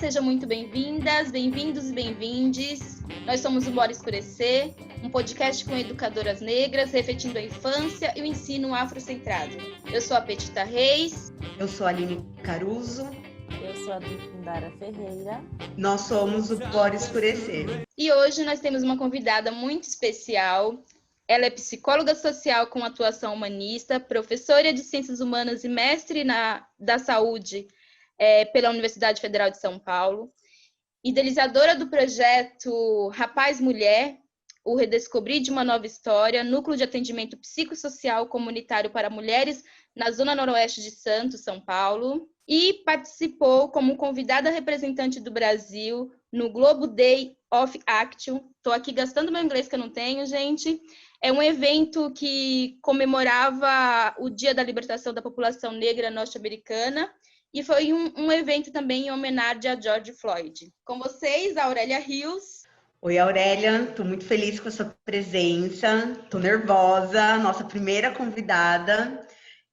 sejam muito bem-vindas, bem-vindos e bem-vindes. Nós somos o Bora Escurecer, um podcast com educadoras negras, refletindo a infância e o ensino afrocentrado. Eu sou a Petita Reis. Eu sou a Aline Caruso. Eu sou a Dundara Ferreira. Nós somos o Bora Escurecer. E hoje nós temos uma convidada muito especial. Ela é psicóloga social com atuação humanista, professora de Ciências Humanas e mestre da Saúde pela Universidade Federal de São Paulo, idealizadora do projeto Rapaz Mulher, o Redescobrir de uma Nova História, núcleo de atendimento psicossocial comunitário para mulheres na Zona Noroeste de Santos, São Paulo, e participou como convidada representante do Brasil no Global Day of Action. Estou aqui gastando meu inglês que eu não tenho, gente. É um evento que comemorava o Dia da Libertação da População Negra Norte-Americana e foi um evento também em homenagem a George Floyd. Com vocês, a Aurélia Rios. Oi, Aurélia, estou muito feliz com a sua presença, estou nervosa, nossa primeira convidada,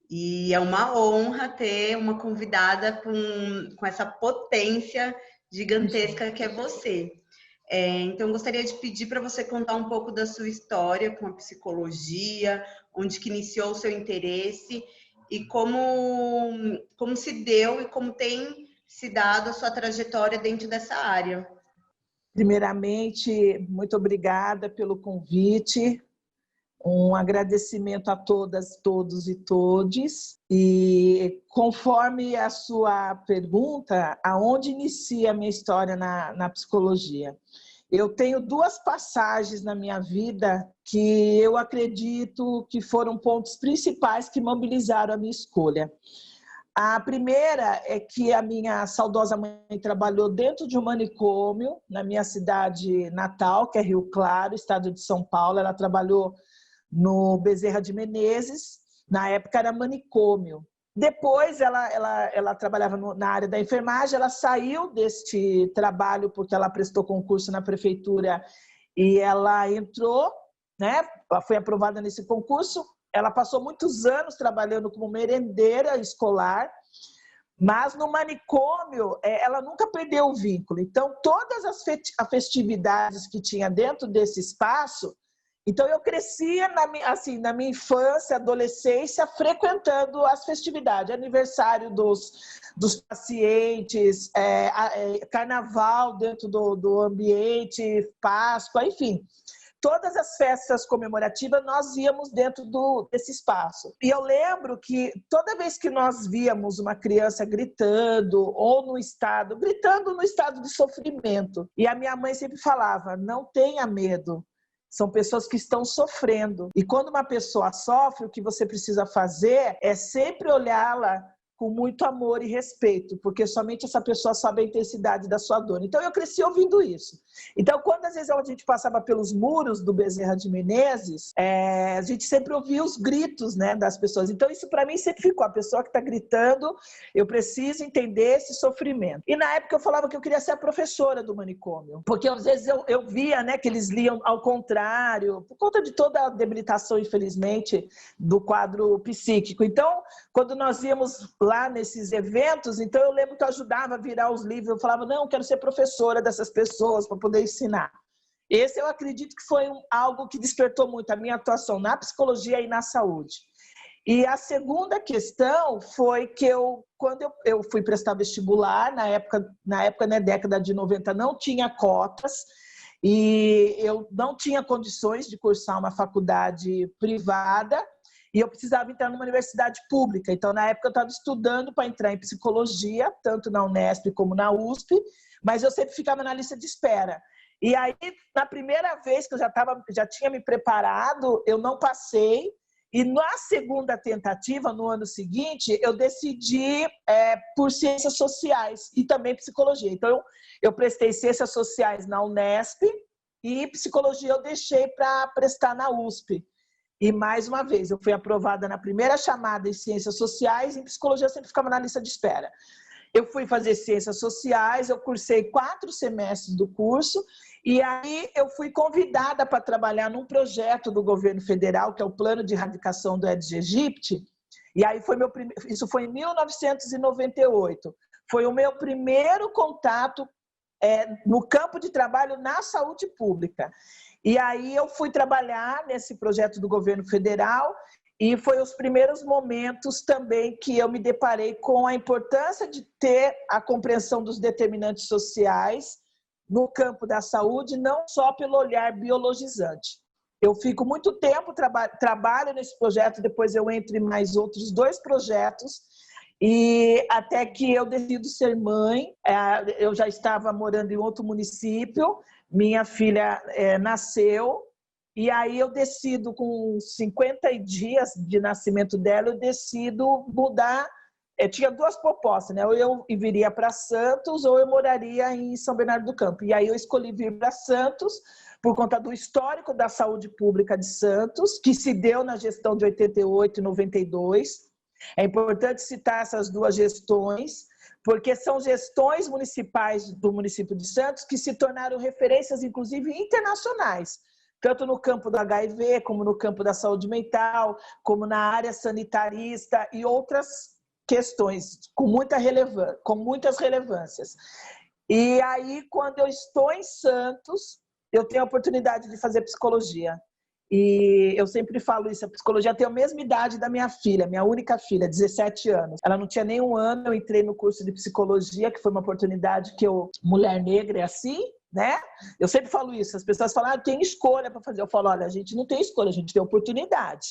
e é uma honra ter uma convidada com essa potência gigantesca que é você. Então, gostaria de pedir para você contar um pouco da sua história com a psicologia, onde que iniciou o seu interesse e como se deu e como tem se dado a sua trajetória dentro dessa área. Primeiramente, muito obrigada pelo convite. Um agradecimento a todas, todos e todes. E conforme a sua pergunta, aonde inicia a minha história na psicologia? Eu tenho duas passagens na minha vida que eu acredito que foram pontos principais que mobilizaram a minha escolha. A primeira é que a minha saudosa mãe trabalhou dentro de um manicômio na minha cidade natal, que é Rio Claro, estado de São Paulo. Ela trabalhou no Bezerra de Menezes, na época era manicômio. Depois ela trabalhava na área da enfermagem, ela saiu deste trabalho porque ela prestou concurso na prefeitura e ela entrou, né? Foi aprovada nesse concurso. Ela passou muitos anos trabalhando como merendeira escolar, mas no manicômio ela nunca perdeu o vínculo. Então, todas as festividades que tinha dentro desse espaço, então eu crescia na minha infância, adolescência, frequentando as festividades, aniversário dos pacientes, carnaval dentro do ambiente, Páscoa, enfim. Todas as festas comemorativas nós íamos dentro desse espaço. E eu lembro que toda vez que nós víamos uma criança gritando no estado de sofrimento, e a minha mãe sempre falava, não tenha medo, são pessoas que estão sofrendo. E quando uma pessoa sofre, o que você precisa fazer é sempre olhá-la com muito amor e respeito, porque somente essa pessoa sabe a intensidade da sua dor. Então, eu cresci ouvindo isso. Então, quando às vezes a gente passava pelos muros do Bezerra de Menezes, a gente sempre ouvia os gritos, né, das pessoas. Então, isso para mim sempre ficou. A pessoa que está gritando, eu preciso entender esse sofrimento. E na época eu falava que eu queria ser a professora do manicômio, porque às vezes eu via, né, que eles liam ao contrário, por conta de toda a debilitação, infelizmente, do quadro psíquico. Então, quando nós íamos lá nesses eventos, então eu lembro que eu ajudava a virar os livros, eu falava, não, eu quero ser professora dessas pessoas para poder ensinar. Esse eu acredito que foi algo que despertou muito a minha atuação na psicologia e na saúde. E a segunda questão foi que quando eu fui prestar vestibular, na época, na década de 90, não tinha cotas, e eu não tinha condições de cursar uma faculdade privada, e eu precisava entrar numa universidade pública. Então, na época, eu estava estudando para entrar em psicologia, tanto na Unesp como na USP, mas eu sempre ficava na lista de espera. E aí, na primeira vez que eu já tinha me preparado, eu não passei. E na segunda tentativa, no ano seguinte, eu decidi por ciências sociais e também psicologia. Então, eu prestei ciências sociais na Unesp e psicologia eu deixei para prestar na USP. E, mais uma vez, eu fui aprovada na primeira chamada em Ciências Sociais, e em Psicologia eu sempre ficava na lista de espera. Eu fui fazer Ciências Sociais, eu cursei 4 semestres do curso, e aí eu fui convidada para trabalhar num projeto do governo federal, que é o Plano de Erradicação do Aedes aegypti, e aí isso foi em 1998. Foi o meu primeiro contato no campo de trabalho na saúde pública. E aí eu fui trabalhar nesse projeto do governo federal e foi os primeiros momentos também que eu me deparei com a importância de ter a compreensão dos determinantes sociais no campo da saúde, não só pelo olhar biologizante. Eu fico muito tempo, trabalho nesse projeto, depois eu entro em mais outros 2 projetos, e até que eu decido ser mãe. Eu já estava morando em outro município, minha filha nasceu, e aí eu decido, com 50 dias de nascimento dela, eu decido mudar. Tinha 2 propostas, né? Ou eu viria para Santos ou eu moraria em São Bernardo do Campo. E aí eu escolhi vir para Santos por conta do histórico da saúde pública de Santos, que se deu na gestão de 88 e 92. É importante citar essas 2 gestões, porque são gestões municipais do município de Santos que se tornaram referências, inclusive, internacionais, tanto no campo do HIV, como no campo da saúde mental, como na área sanitarista e outras questões com muitas relevâncias. E aí, quando eu estou em Santos, eu tenho a oportunidade de fazer psicologia. E eu sempre falo isso, a psicologia tem a mesma idade da minha filha, minha única filha, 17 anos. Ela não tinha nem 1 ano, eu entrei no curso de psicologia, que foi uma oportunidade que mulher negra é assim, né? Eu sempre falo isso, as pessoas falam, tem escolha para fazer. Eu falo, olha, a gente não tem escolha, a gente tem oportunidade.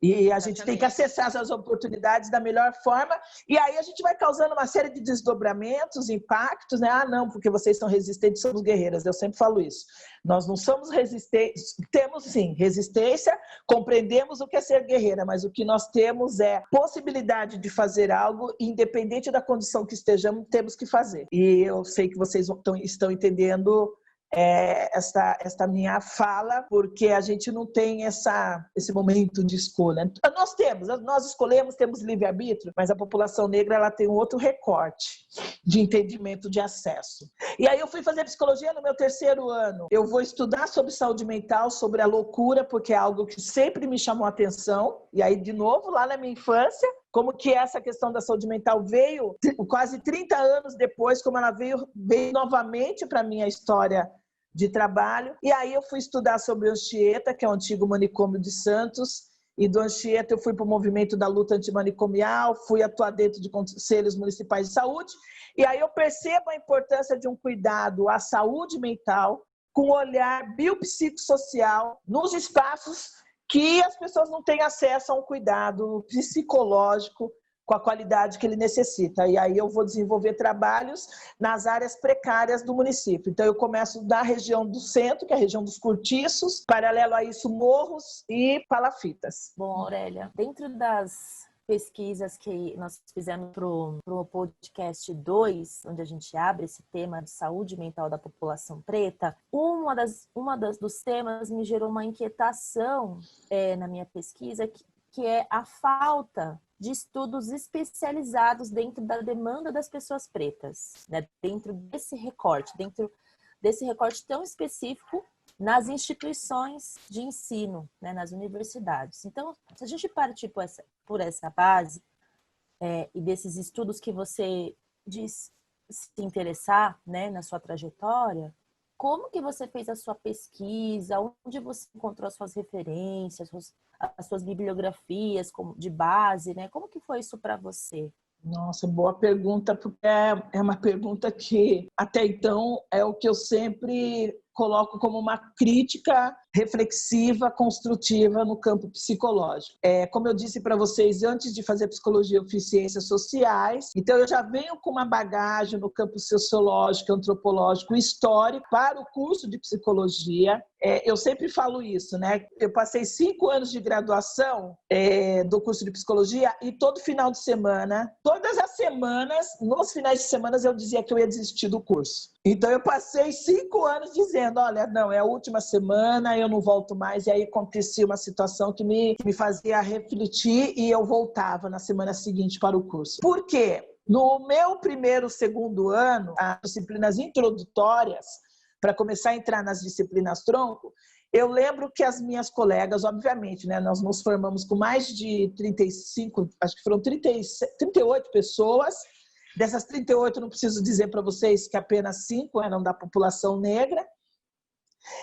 E a gente tem que acessar essas oportunidades da melhor forma, e aí a gente vai causando uma série de desdobramentos, impactos, né? Não, porque vocês são resistentes, somos guerreiras. Eu sempre falo isso. Nós não somos resistentes, temos sim resistência, compreendemos o que é ser guerreira, mas o que nós temos é possibilidade de fazer algo, independente da condição que estejamos, temos que fazer. E eu sei que vocês estão entendendo esta minha fala, porque a gente não tem esse momento de escolha. Nós escolhemos, temos livre-arbítrio, mas a população negra ela tem um outro recorte de entendimento, de acesso. E aí eu fui fazer psicologia no meu 3º ano. Eu vou estudar sobre saúde mental, sobre a loucura, porque é algo que sempre me chamou a atenção. E aí, de novo, lá na minha infância, como que essa questão da saúde mental veio quase 30 anos depois, como ela veio novamente para a minha história de trabalho. E aí eu fui estudar sobre Anchieta, que é o antigo manicômio de Santos, e do Anchieta eu fui para o movimento da luta antimanicomial, fui atuar dentro de conselhos municipais de saúde, e aí eu percebo a importância de um cuidado à saúde mental, com olhar biopsicossocial, nos espaços que as pessoas não têm acesso a um cuidado psicológico com a qualidade que ele necessita. E aí eu vou desenvolver trabalhos nas áreas precárias do município. Então eu começo da região do centro, que é a região dos cortiços, paralelo a isso morros e palafitas. Bom, Aurélia, dentro das pesquisas que nós fizemos para o podcast 2, onde a gente abre esse tema de saúde mental da população preta, dos temas me gerou uma inquietação na minha pesquisa, que é a falta de estudos especializados dentro da demanda das pessoas pretas, né? Dentro desse recorte tão específico nas instituições de ensino, né? Nas universidades. Então, se a gente partir por essa base e desses estudos que você diz se interessar, né, na sua trajetória, como que você fez a sua pesquisa? Onde você encontrou as suas referências, as suas bibliografias de base, né? Como que foi isso para você? Nossa, boa pergunta, porque é uma pergunta que até então é o que eu sempre coloco como uma crítica reflexiva, construtiva no campo psicológico. Como eu disse para vocês, antes de fazer psicologia, eu fiz ciências sociais, então eu já venho com uma bagagem no campo sociológico, antropológico, histórico para o curso de psicologia. Eu sempre falo isso, né? Eu passei 5 anos de graduação do curso de psicologia e todo final de semana, todas as semanas, nos finais de semana eu dizia que eu ia desistir do curso. Então eu passei 5 anos dizendo, olha, não, é a última semana, eu não volto mais. E aí acontecia uma situação que me fazia refletir e eu voltava na semana seguinte para o curso. Por quê? No meu 1º, 2º ano, as disciplinas introdutórias, para começar a entrar nas disciplinas tronco, eu lembro que as minhas colegas, obviamente, né, nós nos formamos com mais de 35, acho que foram 38 pessoas, Dessas 38, não preciso dizer para vocês que apenas 5 eram da população negra.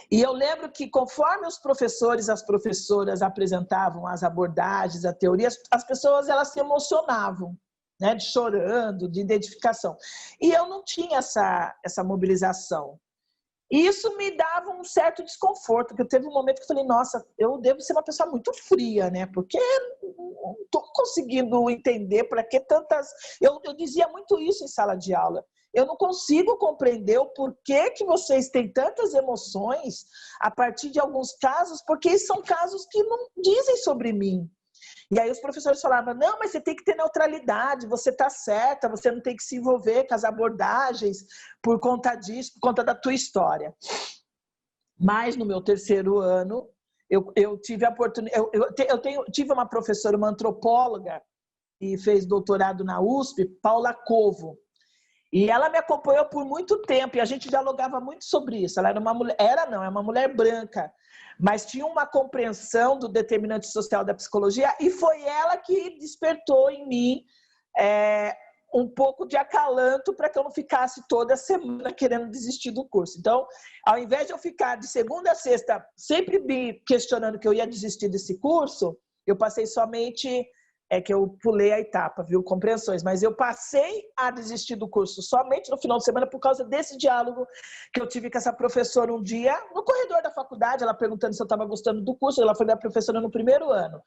E eu lembro que conforme os professores, as professoras apresentavam as abordagens, a teoria, as pessoas elas se emocionavam, né, de chorando, de identificação. E eu não tinha essa mobilização. E isso me dava um certo desconforto, porque teve um momento que eu falei, nossa, eu devo ser uma pessoa muito fria, né? Porque não estou conseguindo entender para que tantas... Eu dizia muito isso em sala de aula. Eu não consigo compreender o porquê que vocês têm tantas emoções a partir de alguns casos, porque são casos que não dizem sobre mim. E aí os professores falavam, não, mas você tem que ter neutralidade, você está certa, você não tem que se envolver com as abordagens por conta disso, por conta da tua história. Mas no meu terceiro ano, eu tive a oportunidade, tive uma professora, uma antropóloga, que fez doutorado na USP, Paula Covo. E ela me acompanhou por muito tempo, e a gente dialogava muito sobre isso. Ela era uma mulher, é uma mulher branca, mas tinha uma compreensão do determinante social da psicologia, e foi ela que despertou em mim um pouco de acalanto para que eu não ficasse toda semana querendo desistir do curso. Então, ao invés de eu ficar de segunda a sexta sempre me questionando que eu ia desistir desse curso, eu passei somente... que eu pulei a etapa, viu? Compreensões. Mas eu passei a desistir do curso somente no final de semana por causa desse diálogo que eu tive com essa professora um dia, no corredor da faculdade, ela perguntando se eu estava gostando do curso, ela foi minha professora no primeiro ano.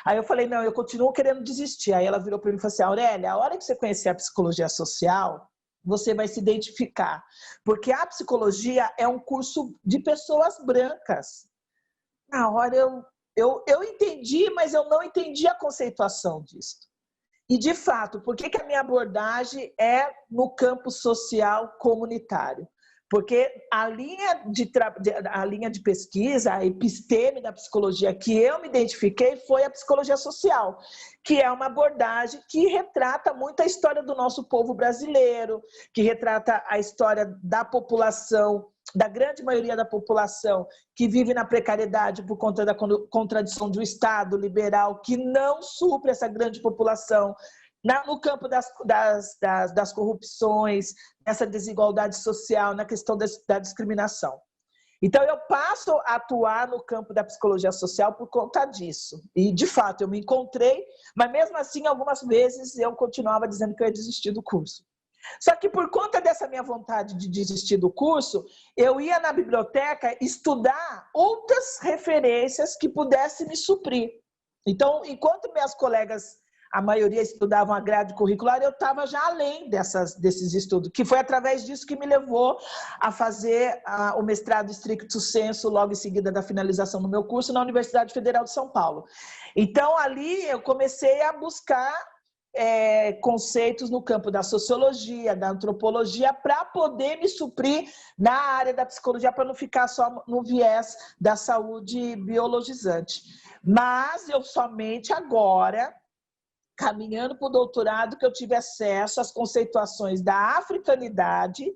Aí eu falei, não, eu continuo querendo desistir. Aí ela virou para mim e falou assim, Aurélia, a hora que você conhecer a psicologia social, você vai se identificar. Porque a psicologia é um curso de pessoas brancas. Na hora eu entendi, mas eu não entendi a conceituação disso. E, de fato, por que a minha abordagem é no campo social comunitário? Porque a linha de pesquisa, a episteme da psicologia que eu me identifiquei foi a psicologia social, que é uma abordagem que retrata muito a história do nosso povo brasileiro, que retrata a história da população, da grande maioria da população que vive na precariedade por conta da contradição de um Estado liberal que não supre essa grande população, no campo das corrupções, nessa desigualdade social, na questão da discriminação. Então, eu passo a atuar no campo da psicologia social por conta disso. E, de fato, eu me encontrei, mas mesmo assim, algumas vezes eu continuava dizendo que eu ia desistir do curso. Só que por conta dessa minha vontade de desistir do curso, eu ia na biblioteca estudar outras referências que pudessem me suprir. Então, enquanto minhas colegas, a maioria estudavam a grade curricular, eu estava já além desses estudos, que foi através disso que me levou a fazer o mestrado stricto sensu, logo em seguida da finalização do meu curso, na Universidade Federal de São Paulo. Então, ali eu comecei a buscar conceitos no campo da sociologia, da antropologia, para poder me suprir na área da psicologia, para não ficar só no viés da saúde biologizante. Mas eu somente agora, caminhando para o doutorado, que eu tive acesso às conceituações da africanidade,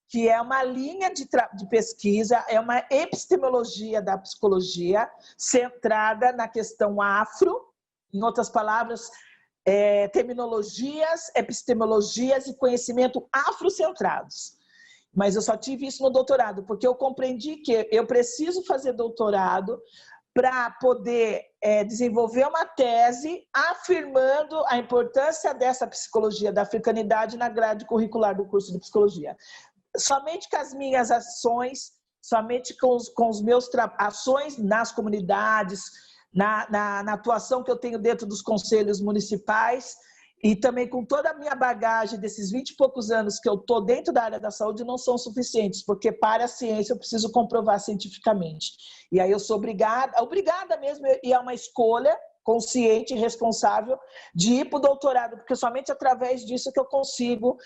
que é uma linha de pesquisa, é uma epistemologia da psicologia centrada na questão afro, em outras palavras, terminologias, epistemologias e conhecimento afrocentrados. Mas eu só tive isso no doutorado, porque eu compreendi que eu preciso fazer doutorado para poder desenvolver uma tese afirmando a importância dessa psicologia da africanidade na grade curricular do curso de psicologia. Somente com as minhas ações, somente com os meus ações nas comunidades, na atuação que eu tenho dentro dos conselhos municipais e também com toda a minha bagagem desses 20 e poucos anos que eu estou dentro da área da saúde não são suficientes, porque para a ciência eu preciso comprovar cientificamente. E aí eu sou obrigada mesmo, e é uma escolha consciente e responsável de ir para o doutorado, porque somente através disso que eu consigo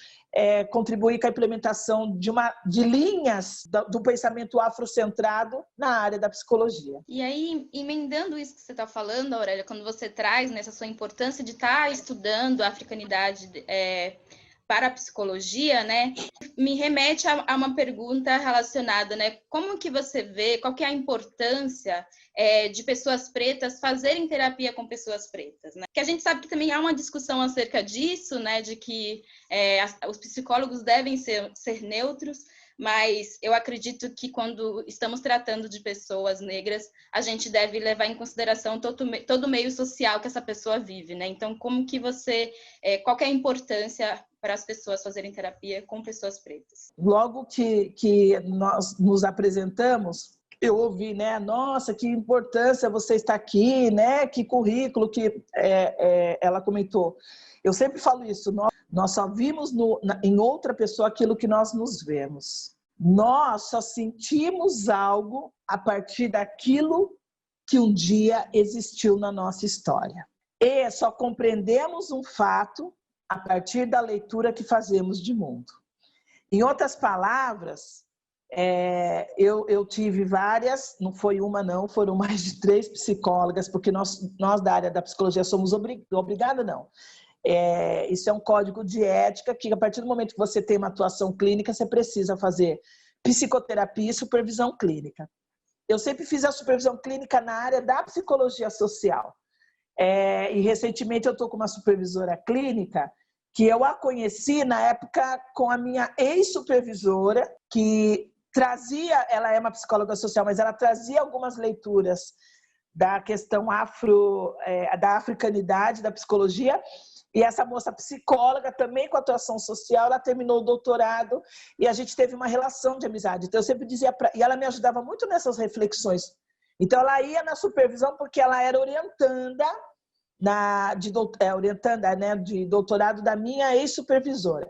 contribuir com a implementação de linhas do pensamento afrocentrado na área da psicologia. E aí, emendando isso que você está falando, Aurélia, quando você traz nessa sua importância de estar estudando a africanidade para a psicologia, né? me remete a uma pergunta relacionada, né? Como que você vê, qual que é a importância de pessoas pretas fazerem terapia com pessoas pretas, né? Que a gente sabe que também há uma discussão acerca disso, né? De que os psicólogos devem ser neutros, mas eu acredito que quando estamos tratando de pessoas negras, a gente deve levar em consideração todo o meio social que essa pessoa vive, né? Então, como que qual que é a importância para as pessoas fazerem terapia com pessoas pretas? Logo que nós nos apresentamos, eu ouvi, né? Nossa, que importância você estar aqui, né? Que currículo que ela comentou. Eu sempre falo isso, nós só vimos em outra pessoa aquilo que nós nos vemos. Nós só sentimos algo a partir daquilo que um dia existiu na nossa história. E só compreendemos um fato a partir da leitura que fazemos de mundo. Em outras palavras, eu tive várias, não foi uma não, foram mais de 3 psicólogas, porque nós da área da psicologia somos obrigados, não. Isso é um código de ética que, a partir do momento que você tem uma atuação clínica, você precisa fazer psicoterapia e supervisão clínica. Eu sempre fiz a supervisão clínica na área da psicologia social. E recentemente eu estou com uma supervisora clínica que eu a conheci na época com a minha ex-supervisora, que trazia, ela é uma psicóloga social, mas ela trazia algumas leituras da questão da africanidade, da psicologia. E essa moça psicóloga, também com atuação social, ela terminou o doutorado e a gente teve uma relação de amizade. Então eu sempre dizia e ela me ajudava muito nessas reflexões. Então ela ia na supervisão porque ela era orientanda de doutorado da minha ex-supervisora.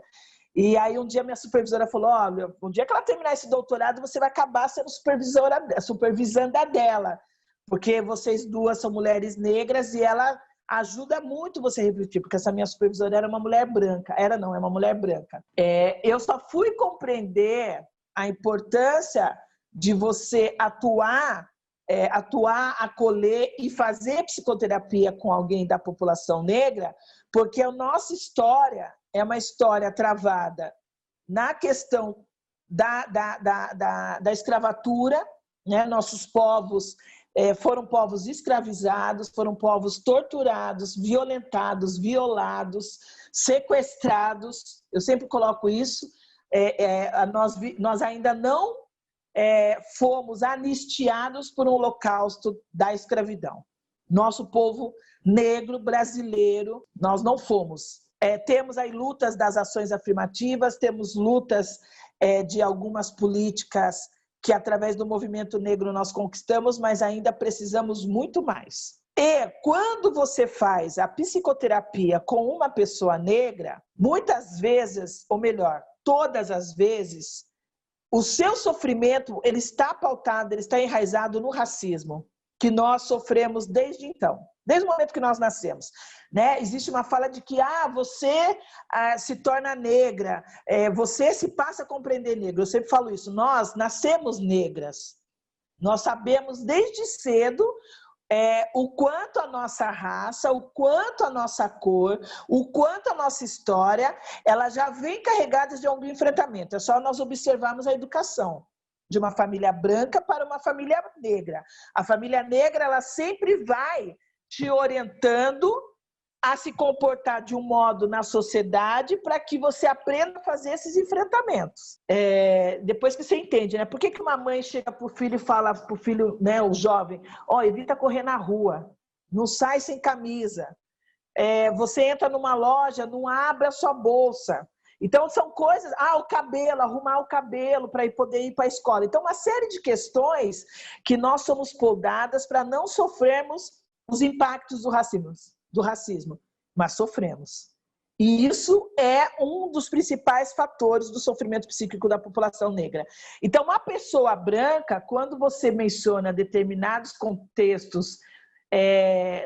E aí um dia minha supervisora falou, olha, um dia que ela terminar esse doutorado, você vai acabar sendo supervisanda dela, porque vocês duas são mulheres negras e ela ajuda muito você a refletir, porque essa minha supervisora era uma mulher branca. É uma mulher branca. Eu só fui compreender a importância de você atuar, acolher e fazer psicoterapia com alguém da população negra, porque a nossa história é uma história travada na questão da escravatura, né? Nossos povos foram povos escravizados, foram povos torturados, violentados, violados, sequestrados. Eu sempre coloco isso. Nós ainda não fomos anistiados por um holocausto da escravidão. Nosso povo negro brasileiro, nós não fomos. Temos aí lutas das ações afirmativas, temos lutas de algumas políticas que através do movimento negro nós conquistamos, mas ainda precisamos muito mais. E quando você faz a psicoterapia com uma pessoa negra, muitas vezes, ou melhor, todas as vezes, o seu sofrimento ele está pautado, ele está enraizado no racismo, que nós sofremos desde então. Desde o momento que nós nascemos, né? Existe uma fala de que você se torna negra, você se passa a compreender negro. Eu sempre falo isso, nós nascemos negras. Nós sabemos desde cedo o quanto a nossa raça, o quanto a nossa cor, o quanto a nossa história, ela já vem carregada de algum enfrentamento. É só nós observarmos a educação de uma família branca para uma família negra. A família negra, ela sempre vai te orientando a se comportar de um modo na sociedade para que você aprenda a fazer esses enfrentamentos. Depois que você entende, né? Por que uma mãe chega para o filho e fala para o filho, né, o jovem, evita correr na rua, não sai sem camisa, você entra numa loja, não abre a sua bolsa. Então, são coisas, o cabelo, arrumar o cabelo para poder ir para a escola. Então, uma série de questões que nós somos podadas para não sofrermos os impactos do racismo, mas sofremos. E isso é um dos principais fatores do sofrimento psíquico da população negra. Então, uma pessoa branca, quando você menciona determinados contextos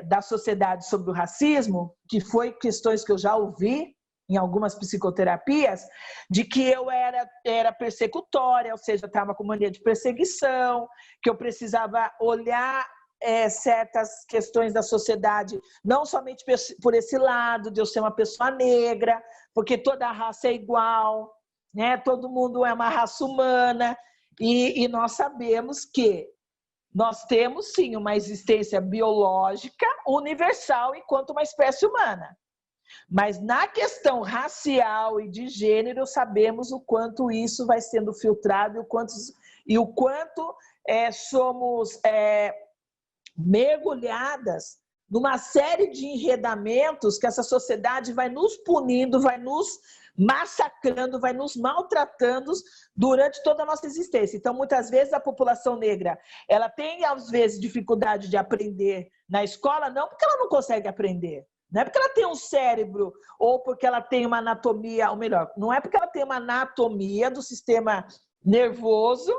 da sociedade sobre o racismo, que foi questões que eu já ouvi em algumas psicoterapias, de que eu era persecutória, ou seja, estava com mania de perseguição, que eu precisava olhar certas questões da sociedade, não somente por esse lado de eu ser uma pessoa negra, porque toda a raça é igual, né? Todo mundo é uma raça humana e nós sabemos que nós temos, sim, uma existência biológica universal enquanto uma espécie humana. Mas na questão racial e de gênero, sabemos o quanto isso vai sendo filtrado e o quanto somos mergulhadas numa série de enredamentos que essa sociedade vai nos punindo, vai nos massacrando, vai nos maltratando durante toda a nossa existência. Então, muitas vezes, a população negra, ela tem, às vezes, dificuldade de aprender na escola, não porque ela não consegue aprender, não é porque ela tem um cérebro ou porque ela tem uma anatomia, ou melhor, não é porque ela tem uma anatomia do sistema nervoso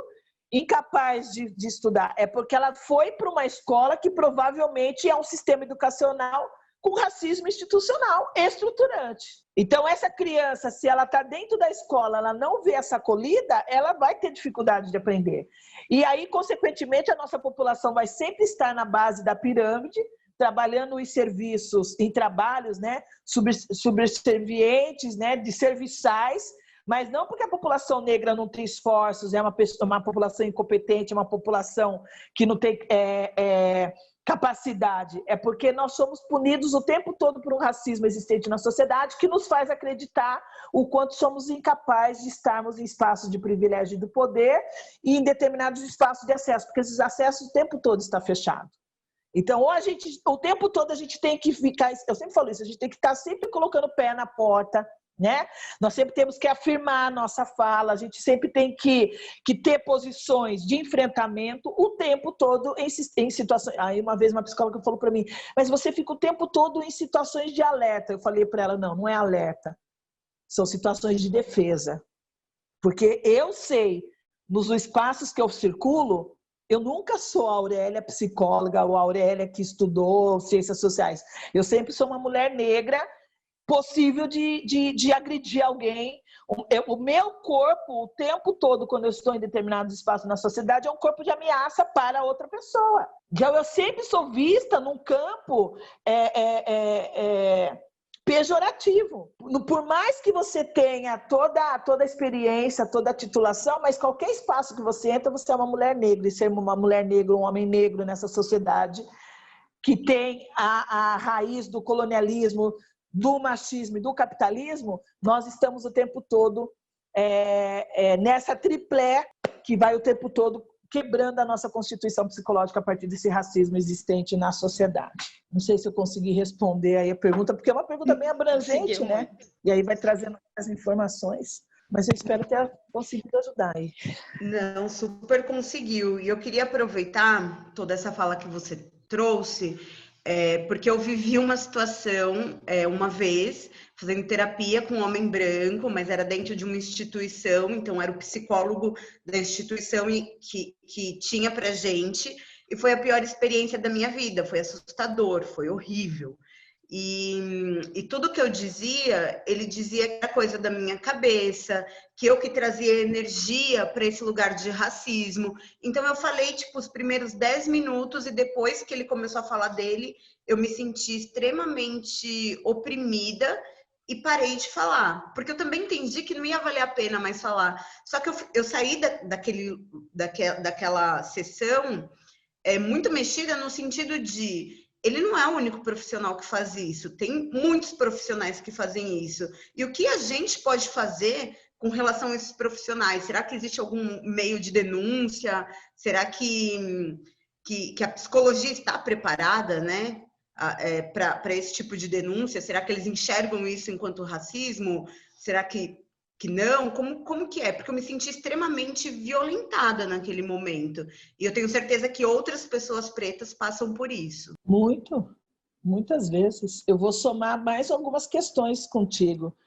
incapaz de estudar, é porque ela foi para uma escola que provavelmente é um sistema educacional com racismo institucional estruturante. Então, essa criança, se ela está dentro da escola, ela não vê essa acolhida, ela vai ter dificuldade de aprender. E aí, consequentemente, a nossa população vai sempre estar na base da pirâmide, trabalhando em serviços, em trabalhos, né, subservientes, né, de serviçais, mas não porque a população negra não tem esforços, é uma população incompetente, uma população que não tem capacidade, é porque nós somos punidos o tempo todo por um racismo existente na sociedade que nos faz acreditar o quanto somos incapazes de estarmos em espaços de privilégio e do poder e em determinados espaços de acesso, porque esses acessos o tempo todo estão fechados. Então, o tempo todo a gente tem que ficar, eu sempre falo isso, a gente tem que estar sempre colocando o pé na porta, né? Nós sempre temos que afirmar a nossa fala, a gente sempre tem que ter posições de enfrentamento o tempo todo em situações. Aí uma vez uma psicóloga falou para mim, mas você fica o tempo todo em situações de alerta. Eu falei para ela, não é alerta, são situações de defesa. Porque eu sei, nos espaços que eu circulo, eu nunca sou a Aurélia psicóloga ou a Aurélia que estudou ciências sociais. Eu sempre sou uma mulher negra possível de agredir alguém. O meu corpo, o tempo todo, quando eu estou em determinados espaços na sociedade, é um corpo de ameaça para outra pessoa. Então, eu sempre sou vista num campo pejorativo. Por mais que você tenha toda a experiência, toda a titulação, mas qualquer espaço que você entra, você é uma mulher negra. E ser uma mulher negra, um homem negro nessa sociedade que tem a raiz do colonialismo, do machismo e do capitalismo, nós estamos o tempo todo nessa triplé que vai o tempo todo quebrando a nossa constituição psicológica a partir desse racismo existente na sociedade. Não sei se eu consegui responder aí a pergunta, porque é uma pergunta bem abrangente, né? E aí vai trazendo as informações, mas eu espero ter conseguido ajudar aí. Não, super conseguiu. E eu queria aproveitar toda essa fala que você trouxe, porque eu vivi uma situação uma vez, fazendo terapia com um homem branco, mas era dentro de uma instituição, então era o psicólogo da instituição que tinha pra gente, e foi a pior experiência da minha vida, foi assustador, foi horrível. E tudo que eu dizia, ele dizia que era coisa da minha cabeça, que eu que trazia energia para esse lugar de racismo. Então eu falei, tipo, os primeiros 10 minutos e depois que ele começou a falar dele, eu me senti extremamente oprimida e parei de falar. Porque eu também entendi que não ia valer a pena mais falar. Só que eu saí daquela sessão muito mexida no sentido de... Ele não é o único profissional que faz isso, tem muitos profissionais que fazem isso. E o que a gente pode fazer com relação a esses profissionais? Será que existe algum meio de denúncia? Será que a psicologia está preparada, né, para esse tipo de denúncia? Será que eles enxergam isso enquanto racismo? Será que não? Como que é? Porque eu me senti extremamente violentada naquele momento. E eu tenho certeza que outras pessoas pretas passam por isso. Muitas vezes. Eu vou somar mais algumas questões contigo.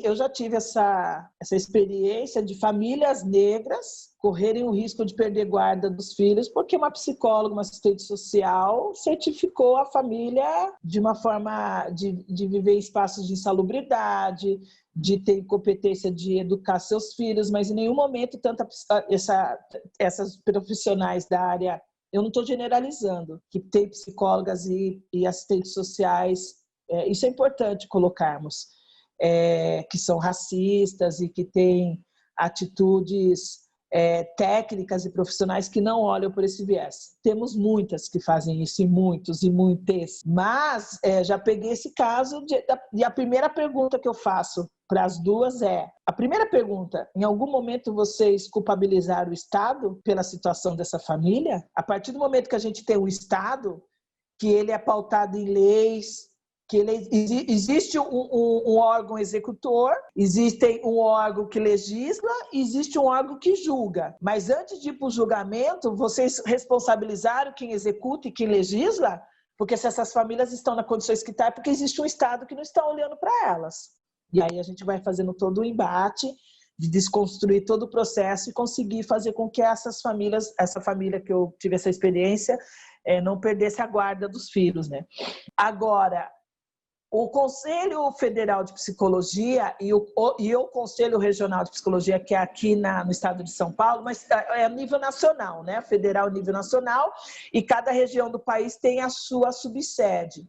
Eu já tive essa experiência de famílias negras correrem o risco de perder guarda dos filhos porque uma psicóloga, uma assistente social certificou a família de uma forma de viver em espaços de insalubridade, de ter competência de educar seus filhos, mas em nenhum momento essas profissionais da área, eu não estou generalizando, que tem psicólogas e assistentes sociais, isso é importante colocarmos. que são racistas e que têm atitudes técnicas e profissionais que não olham por esse viés. Temos muitas que fazem isso, e muitos e muitas. Mas já peguei esse caso e a primeira pergunta que eu faço para as duas a primeira pergunta, em algum momento vocês culpabilizaram o Estado pela situação dessa família? A partir do momento que a gente tem um Estado, que ele é pautado em leis, que existe um órgão executor, existe um órgão que legisla, existe um órgão que julga. Mas antes de ir para o julgamento, vocês responsabilizaram quem executa e quem legisla? Porque se essas famílias estão nas condições que estão, é porque existe um Estado que não está olhando para elas. E aí a gente vai fazendo todo o embate de desconstruir todo o processo e conseguir fazer com que essa família que eu tive essa experiência, não perdesse a guarda dos filhos, né? Agora, o Conselho Federal de Psicologia e o Conselho Regional de Psicologia, que é aqui no estado de São Paulo, mas é a nível nacional, né? Federal a nível nacional, e cada região do país tem a sua subsede.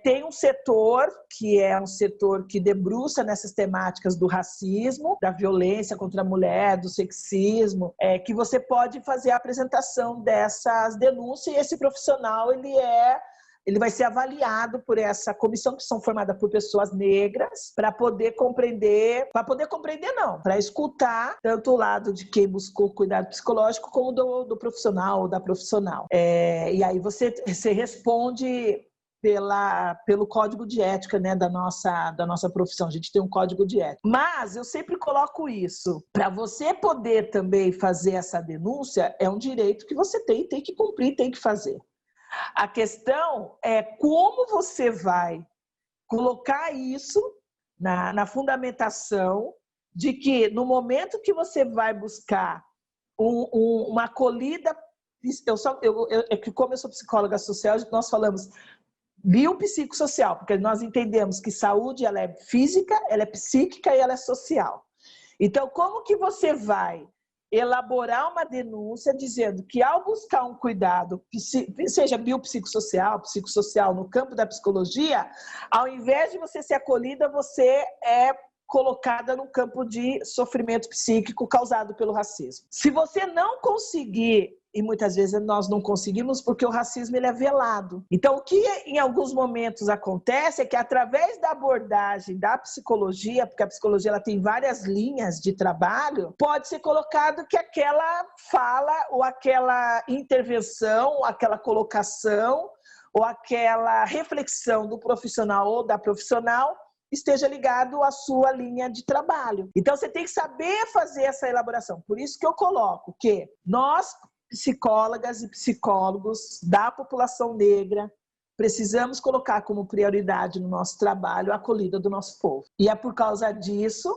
Tem um setor que é um setor que debruça nessas temáticas do racismo, da violência contra a mulher, do sexismo, que você pode fazer a apresentação dessas denúncias, e esse profissional ele vai ser avaliado por essa comissão, que são formadas por pessoas negras, para poder compreender não, para escutar tanto o lado de quem buscou cuidado psicológico como do profissional ou da profissional. E aí você responde pelo código de ética, né, da nossa profissão. A gente tem um código de ética. Mas eu sempre coloco isso. Para você poder também fazer essa denúncia, é um direito que você tem que cumprir, tem que fazer. A questão é como você vai colocar isso na fundamentação de que no momento que você vai buscar uma acolhida, como eu sou psicóloga social, nós falamos biopsicossocial, porque nós entendemos que saúde ela é física, ela é psíquica e ela é social. Então, como que você vai elaborar uma denúncia dizendo que ao buscar um cuidado, seja biopsicossocial, psicossocial, no campo da psicologia, ao invés de você ser acolhida, você é colocada no campo de sofrimento psíquico causado pelo racismo. Se você não conseguir, e muitas vezes nós não conseguimos porque o racismo ele é velado. Então, o que em alguns momentos acontece é que através da abordagem da psicologia, porque a psicologia ela tem várias linhas de trabalho, pode ser colocado que aquela fala ou aquela intervenção, aquela colocação ou aquela reflexão do profissional ou da profissional esteja ligado à sua linha de trabalho. Então, você tem que saber fazer essa elaboração. Por isso que eu coloco que nós, psicólogas e psicólogos da população negra, precisamos colocar como prioridade no nosso trabalho a acolhida do nosso povo. E é por causa disso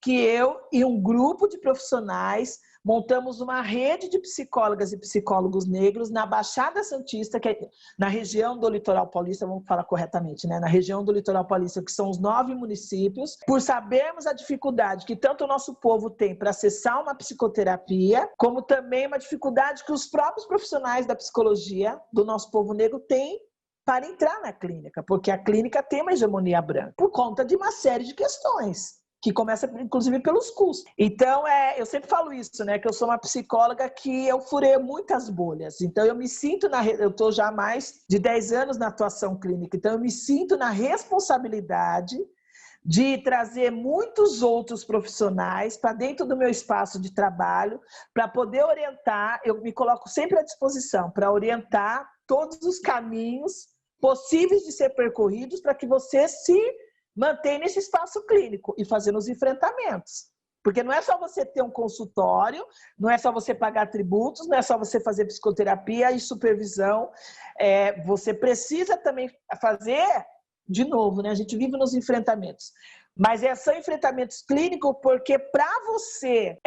que eu e um grupo de profissionais montamos uma rede de psicólogas e psicólogos negros na Baixada Santista, que é na região do Litoral Paulista, vamos falar corretamente, né? Na região do Litoral Paulista, que são os 9 municípios, por sabermos a dificuldade que tanto o nosso povo tem para acessar uma psicoterapia, como também uma dificuldade que os próprios profissionais da psicologia do nosso povo negro têm para entrar na clínica, porque a clínica tem uma hegemonia branca, por conta de uma série de questões, que começa, inclusive, pelos custos. Então, eu sempre falo isso, né? Que eu sou uma psicóloga que eu furei muitas bolhas. Então, eu me sinto eu estou já há mais de 10 anos na atuação clínica, então eu me sinto na responsabilidade de trazer muitos outros profissionais para dentro do meu espaço de trabalho, para poder orientar, eu me coloco sempre à disposição para orientar todos os caminhos possíveis de ser percorridos para que você se mantenha nesse espaço clínico e fazendo os enfrentamentos. Porque não é só você ter um consultório, não é só você pagar tributos, não é só você fazer psicoterapia e supervisão. Você precisa também fazer, de novo, né? A gente vive nos enfrentamentos. Mas são enfrentamentos clínicos porque para você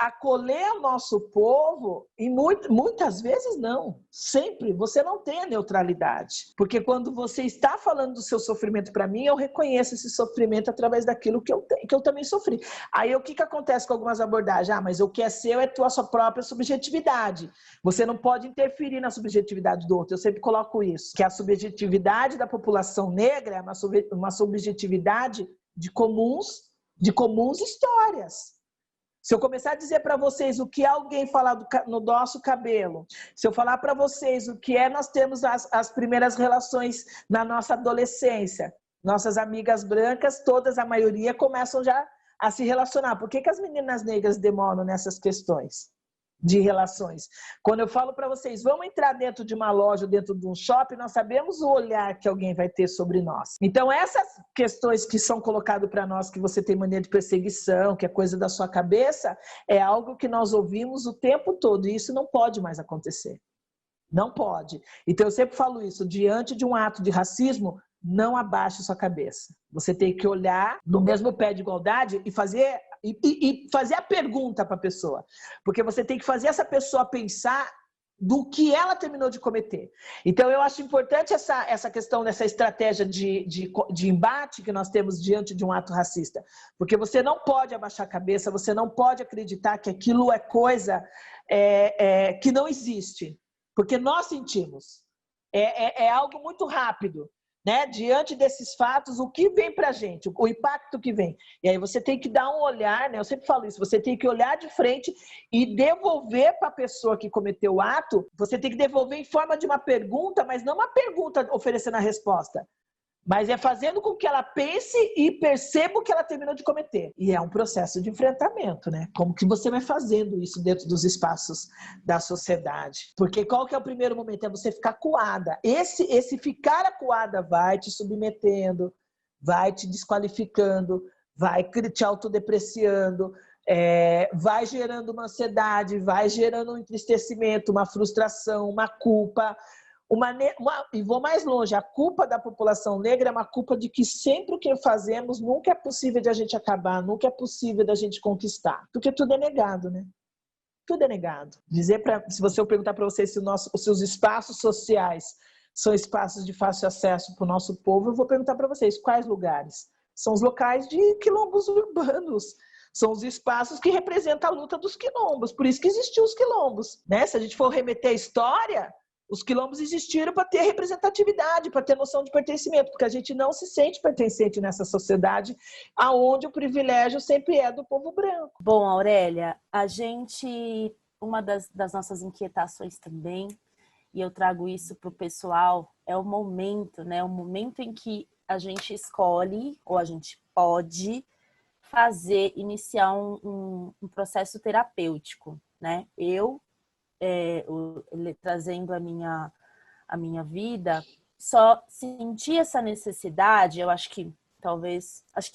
acolher o nosso povo, e muitas vezes não, sempre, você não tem a neutralidade. Porque quando você está falando do seu sofrimento para mim, eu reconheço esse sofrimento através daquilo que eu também sofri. Aí o que acontece com algumas abordagens? Mas o que é seu é tua sua própria subjetividade. Você não pode interferir na subjetividade do outro. Eu sempre coloco isso, que a subjetividade da população negra é uma subjetividade de comuns histórias. Se eu começar a dizer para vocês o que alguém falar no nosso cabelo, se eu falar para vocês o que nós temos as primeiras relações na nossa adolescência, nossas amigas brancas, todas, a maioria, começam já a se relacionar. Por que as meninas negras demoram nessas questões de relações? Quando eu falo para vocês, vamos entrar dentro de uma loja, dentro de um shopping, nós sabemos o olhar que alguém vai ter sobre nós. Então, essas questões que são colocadas para nós, que você tem mania de perseguição, que é coisa da sua cabeça, é algo que nós ouvimos o tempo todo, e isso não pode mais acontecer. Não pode. Então, eu sempre falo isso, diante de um ato de racismo, não abaixe sua cabeça. Você tem que olhar no mesmo pé de igualdade e fazer a pergunta para a pessoa. Porque você tem que fazer essa pessoa pensar do que ela terminou de cometer. Então, eu acho importante essa questão dessa estratégia de embate que nós temos diante de um ato racista. Porque você não pode abaixar a cabeça, você não pode acreditar que aquilo é coisa que não existe. Porque nós sentimos. É algo muito rápido. Né? Diante desses fatos, o que vem para a gente, o impacto que vem. E aí você tem que dar um olhar, né? Eu sempre falo isso, você tem que olhar de frente e devolver para a pessoa que cometeu o ato, você tem que devolver em forma de uma pergunta, mas não uma pergunta oferecendo a resposta, mas é fazendo com que ela pense e perceba o que ela terminou de cometer. E é um processo de enfrentamento, né? Como que você vai fazendo isso dentro dos espaços da sociedade? Porque qual que é o primeiro momento? É você ficar acuada. Esse ficar acuada vai te submetendo, vai te desqualificando, vai te autodepreciando, vai gerando uma ansiedade, vai gerando um entristecimento, uma frustração, uma culpa. E vou mais longe, a culpa da população negra é uma culpa de que sempre o que fazemos nunca é possível de a gente acabar, nunca é possível da gente conquistar, porque tudo é negado, né? Tudo é negado. Se você eu perguntar para vocês se os seus espaços sociais são espaços de fácil acesso para o nosso povo, eu vou perguntar para vocês quais lugares. São os locais de quilombos urbanos. São os espaços que representam a luta dos quilombos. Por isso que existiam os quilombos, né? Se a gente for remeter a história, os quilombos existiram para ter representatividade, para ter noção de pertencimento, porque a gente não se sente pertencente nessa sociedade onde o privilégio sempre é do povo branco. Bom, Aurélia, uma das nossas inquietações também, e eu trago isso para o pessoal, é o momento, né? O momento em que a gente escolhe, ou a gente pode iniciar um processo terapêutico, né? Trazendo a minha vida, só senti essa necessidade, eu acho que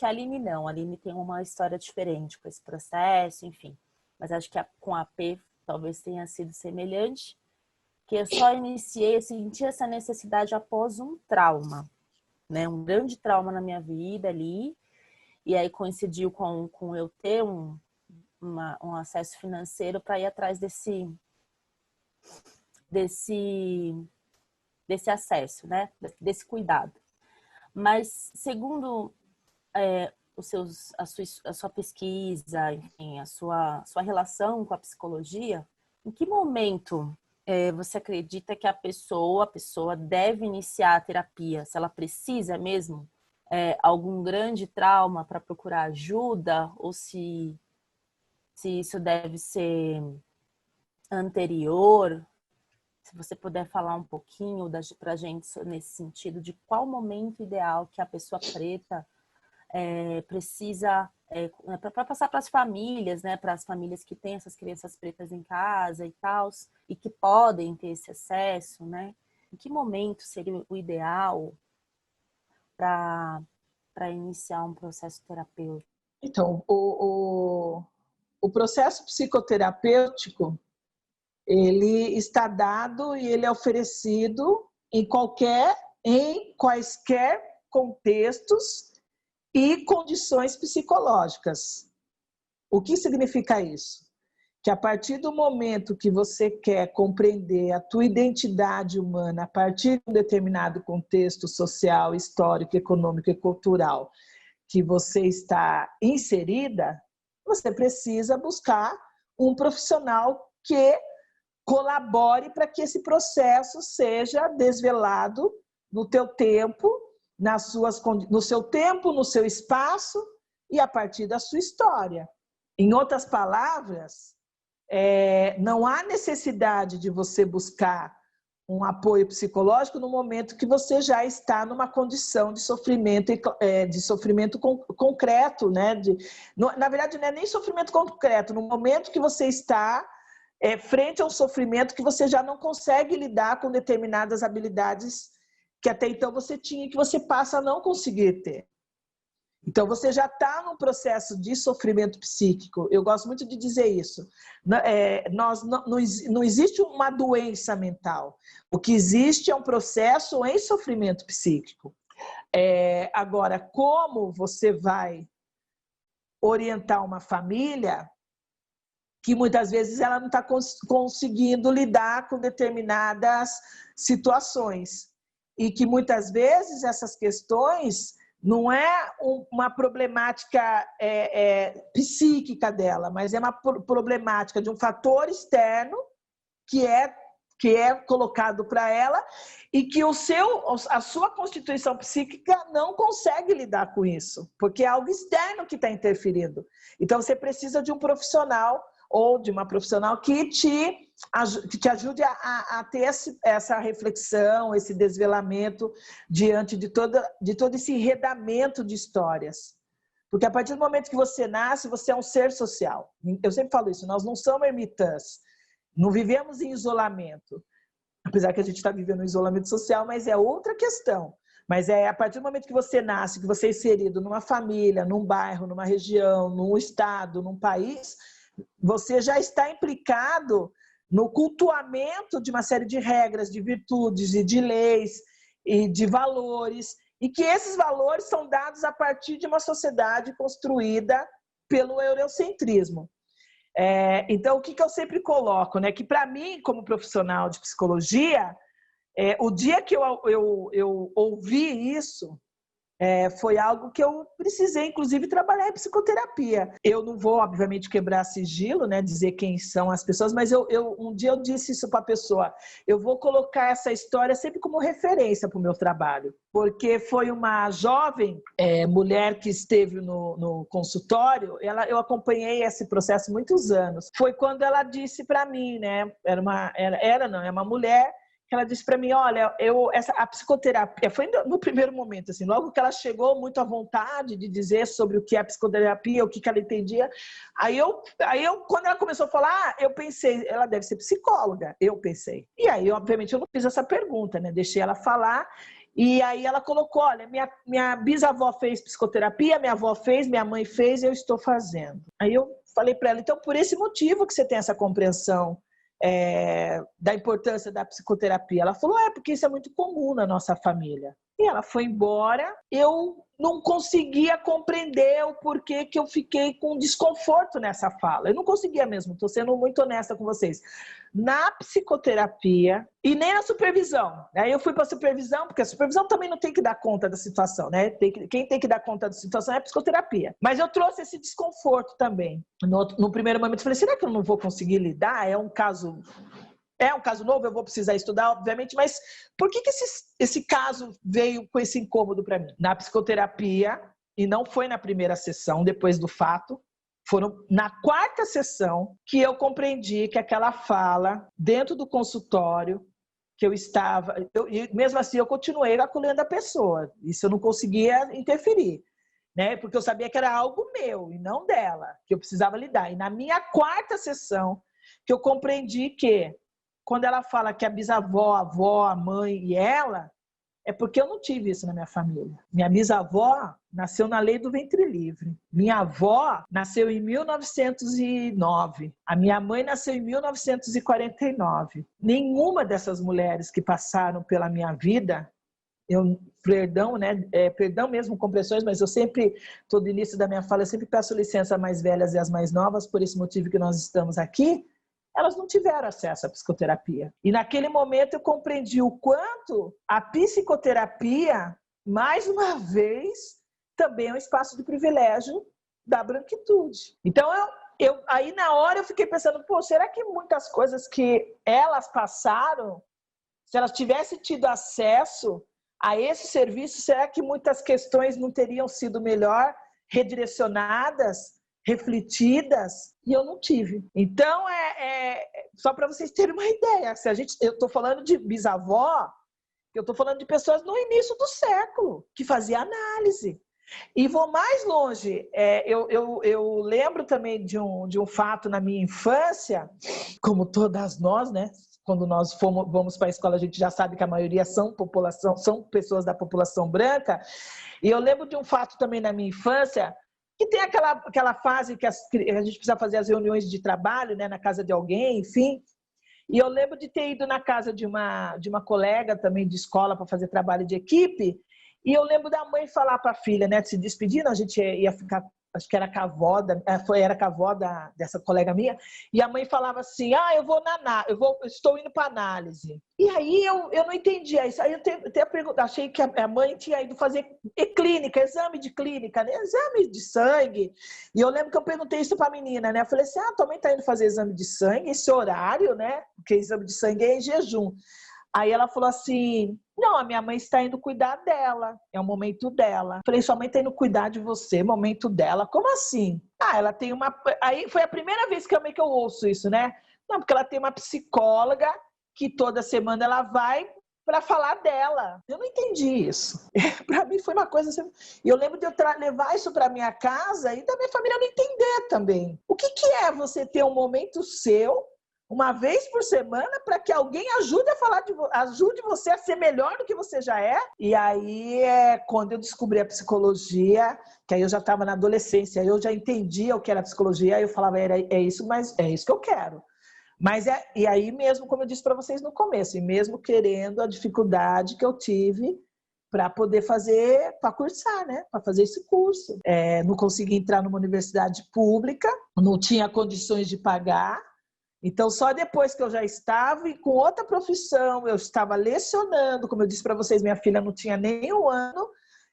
a Aline não, a Aline tem uma história diferente com esse processo, enfim, mas acho que com a P talvez tenha sido semelhante, que eu senti essa necessidade após um trauma, né, um grande trauma na minha vida ali, e aí coincidiu com eu ter um acesso financeiro para ir atrás desse acesso, né? Desse cuidado. Mas, segundo a sua pesquisa, enfim, a sua relação com a psicologia, em que momento você acredita que a pessoa deve iniciar a terapia? Se ela precisa mesmo algum grande trauma para procurar ajuda, ou se isso deve ser anterior? Se você puder falar um pouquinho para a gente nesse sentido, de qual momento ideal que a pessoa preta precisa, para passar para as famílias, né, para as famílias que têm essas crianças pretas em casa e tal, e que podem ter esse acesso, né? Em que momento seria o ideal para iniciar um processo terapêutico? Então, o processo psicoterapêutico, ele está dado e ele é oferecido em quaisquer contextos e condições psicológicas. O que significa isso? Que a partir do momento que você quer compreender a tua identidade humana a partir de um determinado contexto social, histórico, econômico e cultural que você está inserida, você precisa buscar um profissional que colabore para que esse processo seja desvelado no teu tempo, no seu tempo, no seu espaço e a partir da sua história. Em outras palavras, não há necessidade de você buscar um apoio psicológico no momento que você já está numa condição de sofrimento, concreto, né? Na verdade, não é nem sofrimento concreto, no momento que você está frente a um sofrimento que você já não consegue lidar com determinadas habilidades que até então você tinha e que você passa a não conseguir ter. Então, você já está num processo de sofrimento psíquico. Eu gosto muito de dizer isso. Não existe uma doença mental. O que existe é um processo em sofrimento psíquico. Agora, como você vai orientar uma família que muitas vezes ela não está conseguindo lidar com determinadas situações e que muitas vezes essas questões não é uma problemática psíquica dela, mas é uma problemática de um fator externo que é colocado para ela e que a sua constituição psíquica não consegue lidar com isso, porque é algo externo que está interferindo. Então, você precisa de um profissional ou de uma profissional que te ajude a ter essa reflexão, esse desvelamento diante de todo esse enredamento de histórias. Porque a partir do momento que você nasce, você é um ser social. Eu sempre falo isso, nós não somos ermitãs, não vivemos em isolamento. Apesar que a gente está vivendo um isolamento social, mas é outra questão. Mas a partir do momento que você nasce, que você é inserido numa família, num bairro, numa região, num estado, num país, você já está implicado no cultuamento de uma série de regras, de virtudes e de leis e de valores, e que esses valores são dados a partir de uma sociedade construída pelo eurocentrismo. Então, o que eu sempre coloco, né? Que para mim, como profissional de psicologia, o dia que eu ouvi isso, foi algo que eu precisei, inclusive, trabalhar em psicoterapia. Eu não vou, obviamente, quebrar sigilo, né, dizer quem são as pessoas, mas um dia eu disse isso para a pessoa. Eu vou colocar essa história sempre como referência para o meu trabalho, porque foi uma jovem mulher que esteve no consultório, eu acompanhei esse processo muitos anos. Foi quando ela disse para mim, né, é uma mulher, que ela disse para mim, olha, a psicoterapia, foi no primeiro momento, assim, logo que ela chegou muito à vontade de dizer sobre o que é a psicoterapia, o que ela entendia, aí eu, quando ela começou a falar, eu pensei, ela deve ser psicóloga, eu pensei. E aí, obviamente, eu não fiz essa pergunta, né, deixei ela falar, e aí ela colocou, olha, minha bisavó fez psicoterapia, minha avó fez, minha mãe fez, eu estou fazendo. Aí eu falei para ela, então, por esse motivo que você tem essa compreensão da importância da psicoterapia. Ela falou, porque isso é muito comum na nossa família. E ela foi embora, eu não conseguia compreender o porquê que eu fiquei com desconforto nessa fala. Eu não conseguia mesmo, estou sendo muito honesta com vocês. Na psicoterapia e nem na supervisão. Aí eu fui para a supervisão, porque a supervisão também não tem que dar conta da situação, né? Quem tem que dar conta da situação é a psicoterapia. Mas eu trouxe esse desconforto também. No primeiro momento eu falei, será que eu não vou conseguir lidar? É um caso novo, eu vou precisar estudar, obviamente, mas por que esse caso veio com esse incômodo para mim? Na psicoterapia, e não foi na primeira sessão, depois do fato, foram na quarta sessão que eu compreendi que aquela fala, dentro do consultório, que eu estava... E mesmo assim, eu continuei acolhendo a pessoa. Isso eu não conseguia interferir, né? Porque eu sabia que era algo meu e não dela, que eu precisava lidar. E na minha quarta sessão, que eu compreendi que quando ela fala que a bisavó, a avó, a mãe e ela, é porque eu não tive isso na minha família. Minha bisavó nasceu na lei do ventre livre. Minha avó nasceu em 1909. A minha mãe nasceu em 1949. Nenhuma dessas mulheres que passaram pela minha vida perdão, né? Perdão mesmo, compressões, mas eu sempre, todo início da minha fala, eu sempre peço licença às mais velhas e às mais novas, por esse motivo que nós estamos aqui. Elas não tiveram acesso à psicoterapia. E naquele momento eu compreendi o quanto a psicoterapia, mais uma vez, também é um espaço de privilégio da branquitude. Então, aí na hora eu fiquei pensando, pô, será que muitas coisas que elas passaram, se elas tivessem tido acesso a esse serviço, será que muitas questões não teriam sido melhor redirecionadas, refletidas? E eu não tive. Então, só para vocês terem uma ideia, eu estou falando de bisavó, eu estou falando de pessoas no início do século, que fazia análise. E vou mais longe, eu lembro também de um fato na minha infância, como todas nós, né? Quando nós vamos para a escola, a gente já sabe que a maioria são pessoas da população branca. E eu lembro de um fato também na minha infância, que tem aquela fase que a gente precisa fazer as reuniões de trabalho, né, na casa de alguém, enfim. E eu lembro de ter ido na casa de uma colega também de escola para fazer trabalho de equipe. E eu lembro da mãe falar para a filha, né, de se despedir, a gente ia ficar, acho que era com a avó, era com a avó dessa colega minha, e a mãe falava assim, eu estou indo para análise. E aí eu não entendia isso, aí eu até achei que a mãe tinha ido fazer clínica, exame de clínica, né? Exame de sangue, e eu lembro que eu perguntei isso para a menina, né, eu falei assim, tua mãe está indo fazer exame de sangue, esse horário, né, porque exame de sangue é em jejum. Aí ela falou assim, não, a minha mãe está indo cuidar dela, é o momento dela. Falei, sua mãe está indo cuidar de você, momento dela? Como assim? Ela tem uma... Aí foi a primeira vez que eu ouço isso, né? Não, porque ela tem uma psicóloga que toda semana ela vai para falar dela. Eu não entendi isso. Para mim foi uma coisa assim... E eu lembro de eu levar isso para minha casa e da minha família não entender também. O que é você ter um momento seu, uma vez por semana, para que alguém ajude você a ser melhor do que você já é. E aí, quando eu descobri a psicologia, que aí eu já estava na adolescência, eu já entendia o que era psicologia, aí eu falava, é isso, mas é isso que eu quero. Mas e aí mesmo, como eu disse para vocês no começo, e mesmo querendo a dificuldade que eu tive para poder para cursar, né? Para fazer esse curso. Não consegui entrar numa universidade pública, não tinha condições de pagar. Então, só depois que eu já estava com outra profissão, eu estava lecionando, como eu disse para vocês, minha filha não tinha nem 1 ano,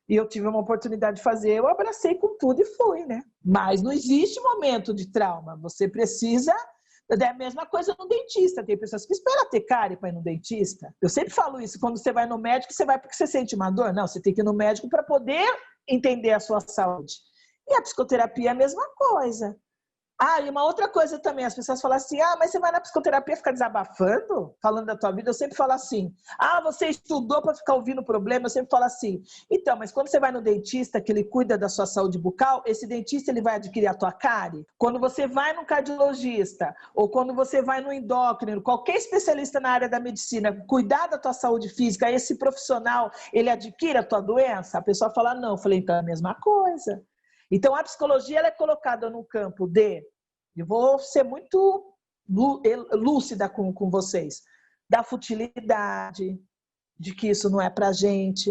e eu tive uma oportunidade de fazer, eu abracei com tudo e fui, né? Mas não existe momento de trauma, você precisa... É a mesma coisa no dentista, tem pessoas que esperam ter cárie para ir no dentista. Eu sempre falo isso, quando você vai no médico, você vai porque você sente uma dor? Não, você tem que ir no médico para poder entender a sua saúde. E a psicoterapia é a mesma coisa. E uma outra coisa também, as pessoas falam assim, mas você vai na psicoterapia ficar desabafando, falando da tua vida? Eu sempre falo assim, você estudou para ficar ouvindo problema? Eu sempre falo assim, então, mas quando você vai no dentista, que ele cuida da sua saúde bucal, esse dentista ele vai adquirir a tua cárie? Quando você vai no cardiologista, ou quando você vai no endócrino, qualquer especialista na área da medicina, cuidar da tua saúde física, esse profissional, ele adquire a tua doença? A pessoa fala, não. Eu falei, então é a mesma coisa. Então, a psicologia ela é colocada no campo eu vou ser muito lúcida com vocês, da futilidade, de que isso não é pra gente,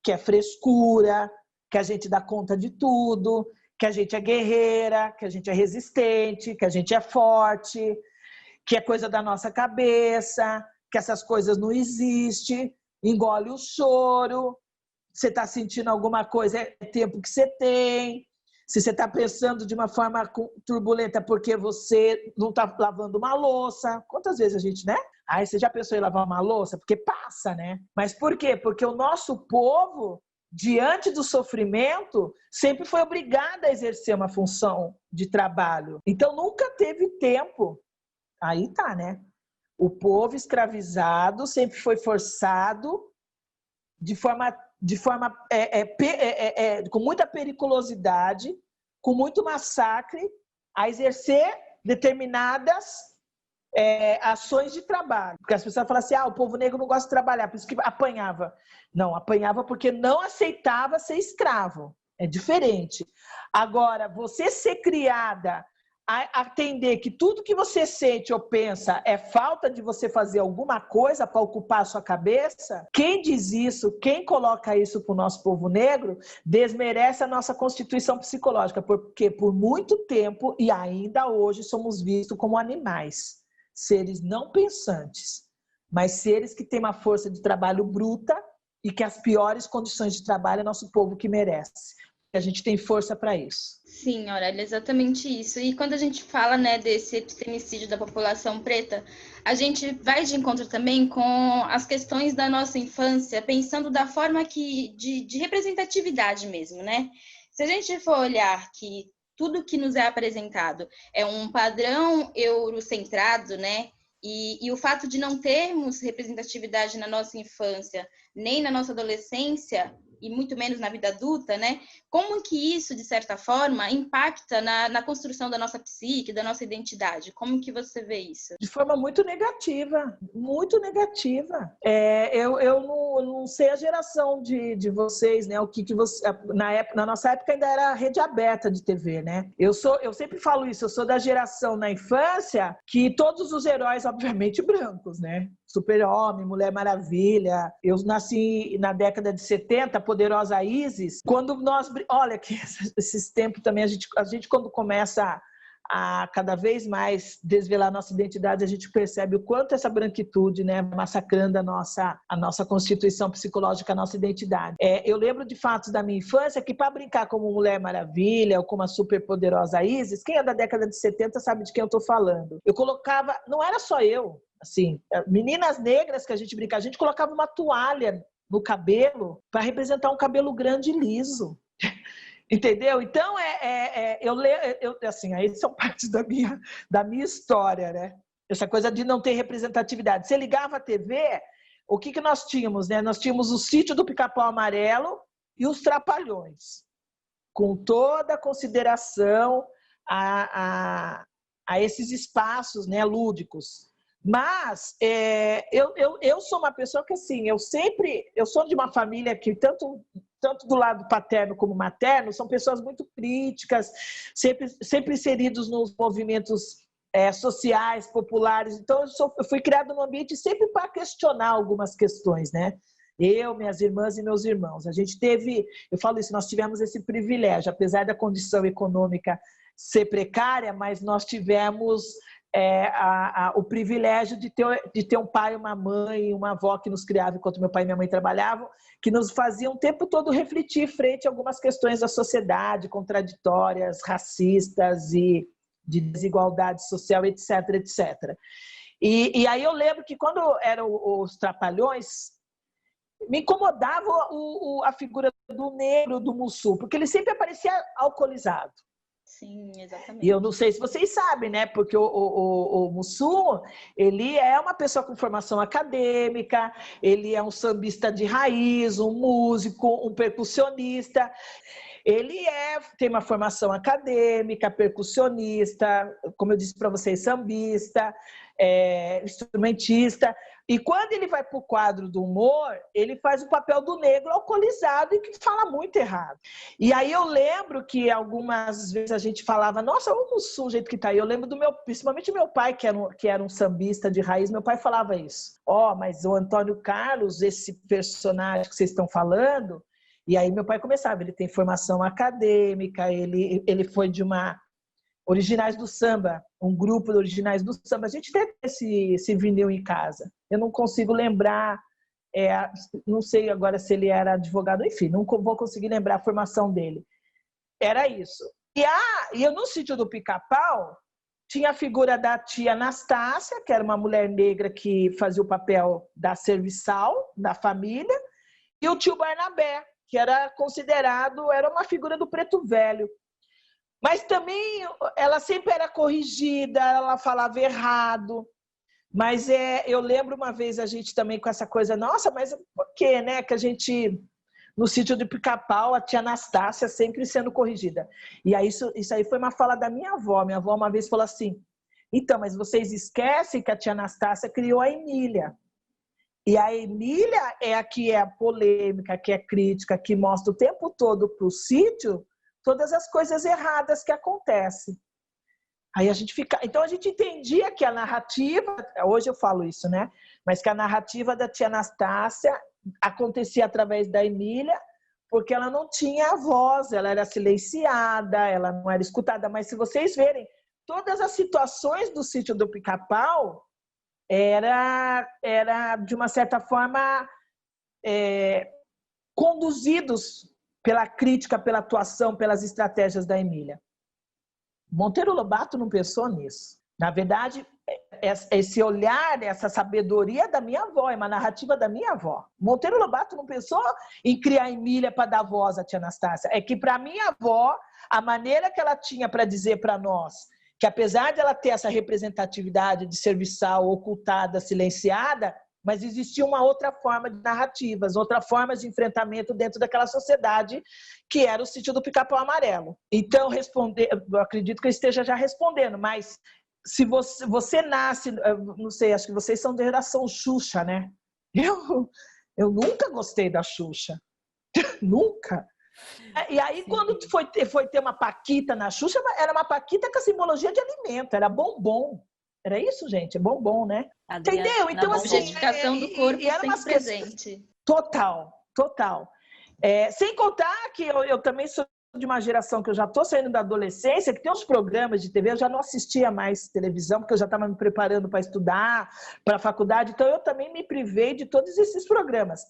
que é frescura, que a gente dá conta de tudo, que a gente é guerreira, que a gente é resistente, que a gente é forte, que é coisa da nossa cabeça, que essas coisas não existem, engole o choro. Você está sentindo alguma coisa, é tempo que você tem. Se você está pensando de uma forma turbulenta porque você não está lavando uma louça. Quantas vezes a gente, né? Você já pensou em lavar uma louça? Porque passa, né? Mas por quê? Porque o nosso povo, diante do sofrimento, sempre foi obrigado a exercer uma função de trabalho. Então, nunca teve tempo. Aí tá, né? O povo escravizado sempre foi forçado com muita periculosidade, com muito massacre, a exercer determinadas ações de trabalho. Porque as pessoas falam assim, o povo negro não gosta de trabalhar, por isso que apanhava. Não, apanhava porque não aceitava ser escravo. É diferente. Agora, você ser criada atender que tudo que você sente ou pensa é falta de você fazer alguma coisa para ocupar a sua cabeça, quem diz isso, quem coloca isso para o nosso povo negro, desmerece a nossa constituição psicológica, porque por muito tempo e ainda hoje somos vistos como animais, seres não pensantes, mas seres que têm uma força de trabalho bruta e que as piores condições de trabalho é nosso povo que merece. A gente tem força para isso. Sim, Aurélia, exatamente isso. E quando a gente fala, né, desse epistemicídio da população preta, a gente vai de encontro também com as questões da nossa infância, pensando da forma de representatividade mesmo, né? Se a gente for olhar que tudo que nos é apresentado é um padrão eurocentrado, né? E o fato de não termos representatividade na nossa infância, nem na nossa adolescência, e muito menos na vida adulta, né? Como que isso, de certa forma, impacta na construção da nossa psique, da nossa identidade? Como que você vê isso? De forma muito negativa, muito negativa. Eu não sei a geração de vocês, né? O que você, na nossa época ainda era rede aberta de TV, né? Eu sempre falo isso, eu sou da geração na infância que todos os heróis, obviamente, brancos, né? Super-Homem, Mulher Maravilha. Eu nasci na década de 70, Poderosa Isis. Quando nós... Olha, que esses tempos também, a gente quando começa a cada vez mais desvelar nossa identidade, a gente percebe o quanto essa branquitude, né, massacrando a nossa constituição psicológica, a nossa identidade. Eu lembro de fatos da minha infância que, para brincar como Mulher Maravilha ou como a Superpoderosa Isis, quem é da década de 70 sabe de quem eu estou falando. Eu colocava... Não era só eu. Assim, meninas negras que a gente brincava, a gente colocava uma toalha no cabelo para representar um cabelo grande e liso. Entendeu? Então, assim, aí são partes da minha história, né? Essa coisa de não ter representatividade. Você ligava a TV, o que nós tínhamos, né? Nós tínhamos o Sítio do Pica-Pau Amarelo e os Trapalhões, com toda a consideração a esses espaços, né, lúdicos. Mas eu sou uma pessoa que, assim, eu sou de uma família que tanto do lado paterno como materno, são pessoas muito críticas, sempre inseridos nos movimentos sociais, populares. Então, eu fui criada num ambiente sempre para questionar algumas questões, né? Eu, minhas irmãs e meus irmãos. A gente teve, eu falo isso, nós tivemos esse privilégio, apesar da condição econômica ser precária, mas nós tivemos... o privilégio de ter um pai, uma mãe e uma avó que nos criavam enquanto meu pai e minha mãe trabalhavam, que nos faziam o tempo todo refletir frente a algumas questões da sociedade, contraditórias, racistas e de desigualdade social, etc, etc. E aí eu lembro que quando eram os Trapalhões, me incomodava a figura do negro, do Mussu, porque ele sempre aparecia alcoolizado. Sim, exatamente. E eu não sei se vocês sabem, né? Porque o Mussu, ele é uma pessoa com formação acadêmica, ele é um sambista de raiz, um músico, um percussionista. Ele tem uma formação acadêmica, percussionista, como eu disse para vocês, sambista, instrumentista. E quando ele vai para o quadro do humor, ele faz o papel do negro alcoolizado e que fala muito errado. E aí eu lembro que algumas vezes a gente falava, nossa, o Mussu, o jeito que tá aí. Eu lembro principalmente do meu pai, que era um sambista de raiz, meu pai falava isso. Mas o Antônio Carlos, esse personagem que vocês estão falando... E aí meu pai começava, ele tem formação acadêmica, ele foi de uma Originais do Samba, um grupo de Originais do Samba. A gente tem esse vinil em casa. Eu não consigo lembrar, não sei agora se ele era advogado, enfim, não vou conseguir lembrar a formação dele. Era isso. E eu no Sítio do Pica-Pau tinha a figura da tia Anastácia, que era uma mulher negra que fazia o papel da serviçal da família, e o tio Barnabé, que era uma figura do preto velho. Mas também ela sempre era corrigida, ela falava errado. Mas eu lembro uma vez a gente também com essa coisa, nossa, mas por que, né? Que a gente, no Sítio do Pica-Pau, a tia Anastácia sempre sendo corrigida. E aí isso aí foi uma fala da minha avó. Minha avó uma vez falou assim, então, mas vocês esquecem que a tia Anastácia criou a Emília. E a Emília é a que é a polêmica, que é crítica, que mostra o tempo todo para o sítio todas as coisas erradas que acontecem. Aí a gente fica... Então a gente entendia que a narrativa, hoje eu falo isso, né? Mas que a narrativa da tia Anastácia acontecia através da Emília, porque ela não tinha voz, ela era silenciada, ela não era escutada. Mas se vocês verem, todas as situações do Sítio do Pica-Pau era de uma certa forma conduzidos pela crítica, pela atuação, pelas estratégias da Emília. Monteiro Lobato não pensou nisso. Na verdade, esse olhar, essa sabedoria da minha avó, é uma narrativa da minha avó. Monteiro Lobato não pensou em criar Emília para dar voz à tia Anastácia. É que, para minha avó, a maneira que ela tinha para dizer para nós que, apesar de ela ter essa representatividade de serviçal, ocultada, silenciada, mas existia uma outra forma de narrativas, outra forma de enfrentamento dentro daquela sociedade que era o Sítio do Pica-Pau Amarelo. Então, eu acredito que eu esteja já respondendo, mas se você nasce, não sei, acho que vocês são da geração Xuxa, né? Eu nunca gostei da Xuxa, nunca. E aí, quando foi ter uma paquita na Xuxa, era uma paquita com a simbologia de alimento, era bombom. Era isso, gente? É bombom, né? Adriana, entendeu? Então, assim... Objetificação do corpo sempre presente. Total. Sem contar que eu também sou de uma geração que eu já estou saindo da adolescência, que tem uns programas de TV, eu já não assistia mais televisão, porque eu já estava me preparando para estudar, para a faculdade, então eu também me privei de todos esses programas.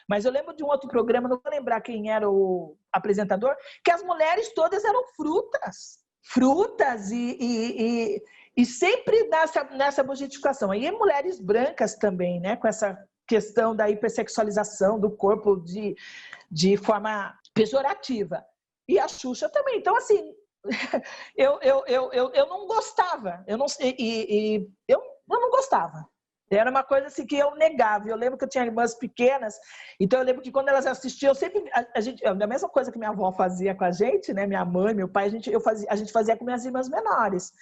Mas eu lembro de um outro programa, não vou lembrar quem era o apresentador, que as mulheres todas eram frutas e sempre nessa objetificação. Aí mulheres brancas também, né? Com essa questão da hipersexualização do corpo de forma pejorativa. E a Xuxa também. Então, assim, eu não gostava. Eu não gostava. Era uma coisa assim que eu negava. Eu lembro que eu tinha irmãs pequenas, então eu lembro que quando elas assistiam, eu sempre... A mesma coisa que minha avó fazia com a gente, né? Minha mãe, meu pai, a gente fazia com minhas irmãs menores.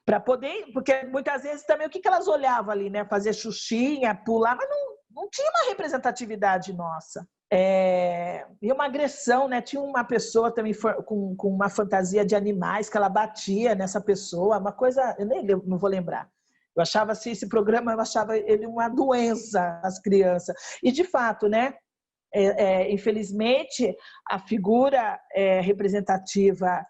Para poder... Porque muitas vezes também o que elas olhavam ali, né? Fazer xuxinha, pular, mas não tinha uma representatividade nossa. E uma agressão, né? Tinha uma pessoa também com uma fantasia de animais que ela batia nessa pessoa, uma coisa... Eu nem não vou lembrar. Eu achava assim, esse programa, eu achava ele uma doença às crianças. E, de fato, né? Infelizmente, a figura representativa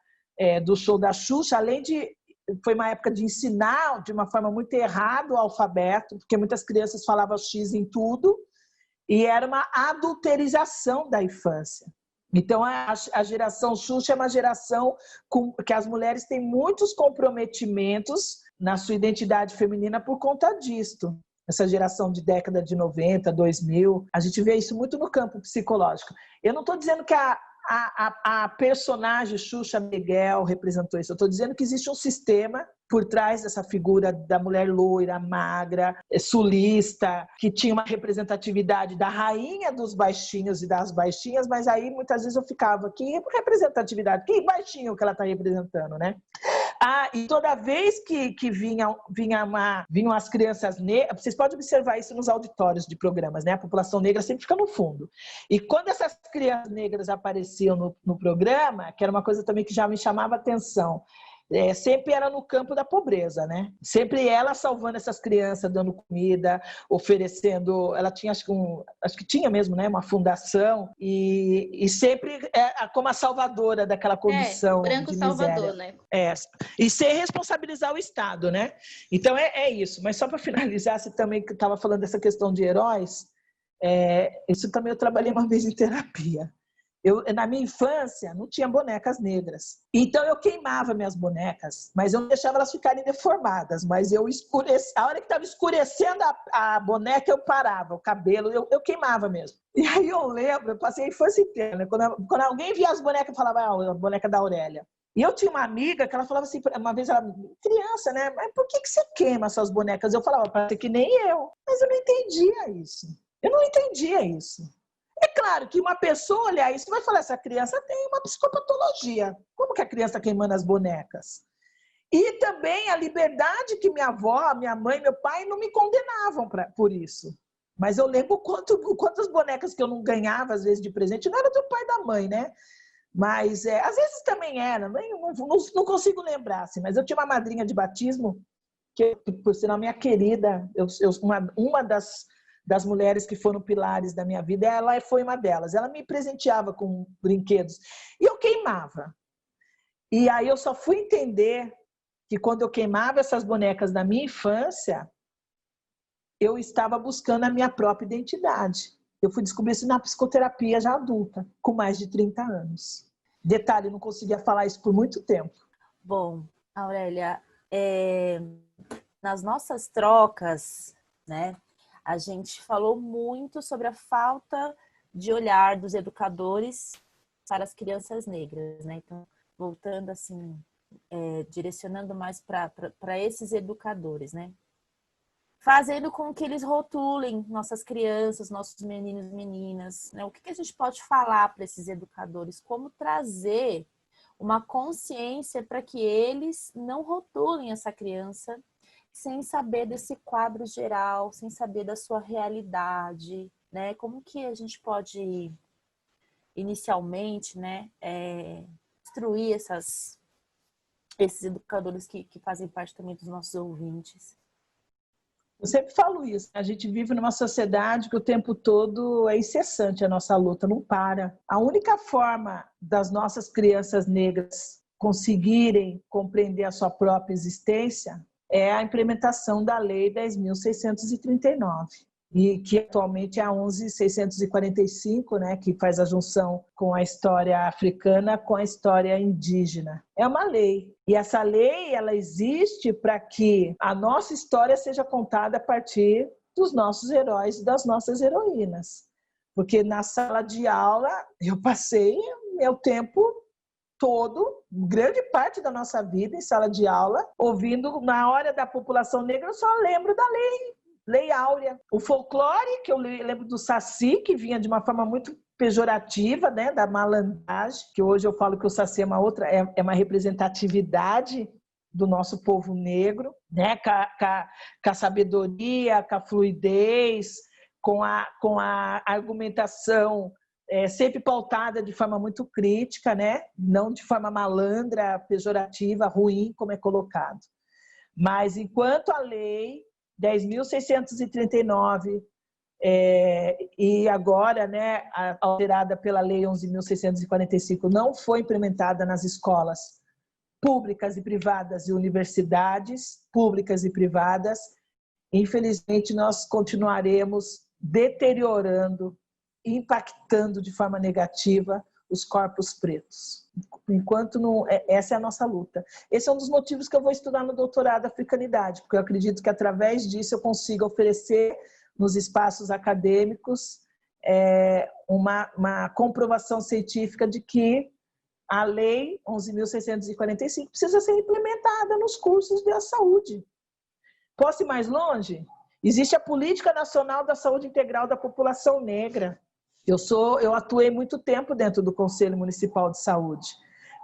do show da Xuxa, além de... Foi uma época de ensinar de uma forma muito errada o alfabeto, porque muitas crianças falavam X em tudo, e era uma adulterização da infância. Então, a geração Xuxa é uma geração que as mulheres têm muitos comprometimentos na sua identidade feminina por conta disto. Essa geração de década de 90, 2000, a gente vê isso muito no campo psicológico. Eu não estou dizendo que a personagem Xuxa Meneghel representou isso. Eu estou dizendo que existe um sistema por trás dessa figura da mulher loira, magra, sulista, que tinha uma representatividade da rainha dos baixinhos e das baixinhas, mas aí muitas vezes eu ficava, que representatividade, que baixinho que ela está representando, né? E toda vez que vinham as crianças negras, vocês podem observar isso nos auditórios de programas, né? A população negra sempre fica no fundo. E quando essas crianças negras apareciam no programa, que era uma coisa também que já me chamava a atenção, sempre era no campo da pobreza, né? Sempre ela salvando essas crianças, dando comida, oferecendo... Ela tinha, acho que tinha mesmo, né? Uma fundação e sempre como a salvadora daquela condição branco de salvador, miséria. né? E sem responsabilizar o Estado, né? Então é isso. Mas só para finalizar, você também estava falando dessa questão de heróis, isso também eu trabalhei uma vez em terapia. Na minha infância, não tinha bonecas negras. Então, eu queimava minhas bonecas, mas eu não deixava elas ficarem deformadas. Mas a hora que estava escurecendo a boneca, eu parava. O cabelo, eu queimava mesmo. E aí eu lembro, eu passei a infância inteira, né? Quando alguém via as bonecas, eu falava, a boneca da Aurélia. E eu tinha uma amiga que ela falava assim, uma vez ela, criança, né? Mas por que você queima suas bonecas? Eu falava, para ser que nem eu. Mas eu não entendia isso. É claro que uma pessoa olhar isso vai falar, essa criança tem uma psicopatologia. Como que a criança está queimando as bonecas? E também a liberdade que minha avó, minha mãe, meu pai não me condenavam por isso. Mas eu lembro quantas bonecas que eu não ganhava, às vezes, de presente. Não era do pai e da mãe, né? Mas às vezes também era, não consigo lembrar, assim, mas eu tinha uma madrinha de batismo, que por sinal minha querida, uma das mulheres que foram pilares da minha vida, ela foi uma delas. Ela me presenteava com brinquedos e eu queimava. E aí eu só fui entender que quando eu queimava essas bonecas da minha infância, eu estava buscando a minha própria identidade. Eu fui descobrir isso na psicoterapia já adulta, com mais de 30 anos. Detalhe, eu não conseguia falar isso por muito tempo. Bom, Aurélia, nas nossas trocas, né, a gente falou muito sobre a falta de olhar dos educadores para as crianças negras, né? Então, voltando assim, direcionando mais para esses educadores, né? Fazendo com que eles rotulem nossas crianças, nossos meninos e meninas, né? O que a gente pode falar para esses educadores? Como trazer uma consciência para que eles não rotulem essa criança sem saber desse quadro geral, sem saber da sua realidade, né? Como que a gente pode, inicialmente, né, instruir esses educadores que fazem parte também dos nossos ouvintes? Eu sempre falo isso, a gente vive numa sociedade que o tempo todo é incessante a nossa luta, não para. A única forma das nossas crianças negras conseguirem compreender a sua própria existência é a implementação da Lei 10.639, e que atualmente é a 11.645, né, que faz a junção com a história africana com a história indígena. É uma lei, e essa lei ela existe para que a nossa história seja contada a partir dos nossos heróis e das nossas heroínas. Porque na sala de aula eu passei meu tempo todo, grande parte da nossa vida em sala de aula, ouvindo, na hora da população negra, eu só lembro da Lei Áurea. O folclore, que eu lembro do Saci, que vinha de uma forma muito pejorativa, né, da malandragem, que hoje eu falo que o Saci é uma representatividade do nosso povo negro, né, com a sabedoria, com a fluidez, com a argumentação sempre pautada de forma muito crítica, né? Não de forma malandra, pejorativa, ruim, como é colocado. Mas enquanto a lei 10.639 e agora, né, alterada pela lei 11.645, não foi implementada nas escolas públicas e privadas e universidades públicas e privadas, infelizmente nós continuaremos deteriorando, impactando de forma negativa os corpos pretos. Enquanto não, essa é a nossa luta. Esse é um dos motivos que eu vou estudar no doutorado Africanidade, porque eu acredito que através disso eu consiga oferecer nos espaços acadêmicos uma comprovação científica de que a lei 11.645 precisa ser implementada nos cursos de saúde. Posso ir mais longe? Existe a Política Nacional da Saúde Integral da População Negra. Eu atuei muito tempo dentro do Conselho Municipal de Saúde.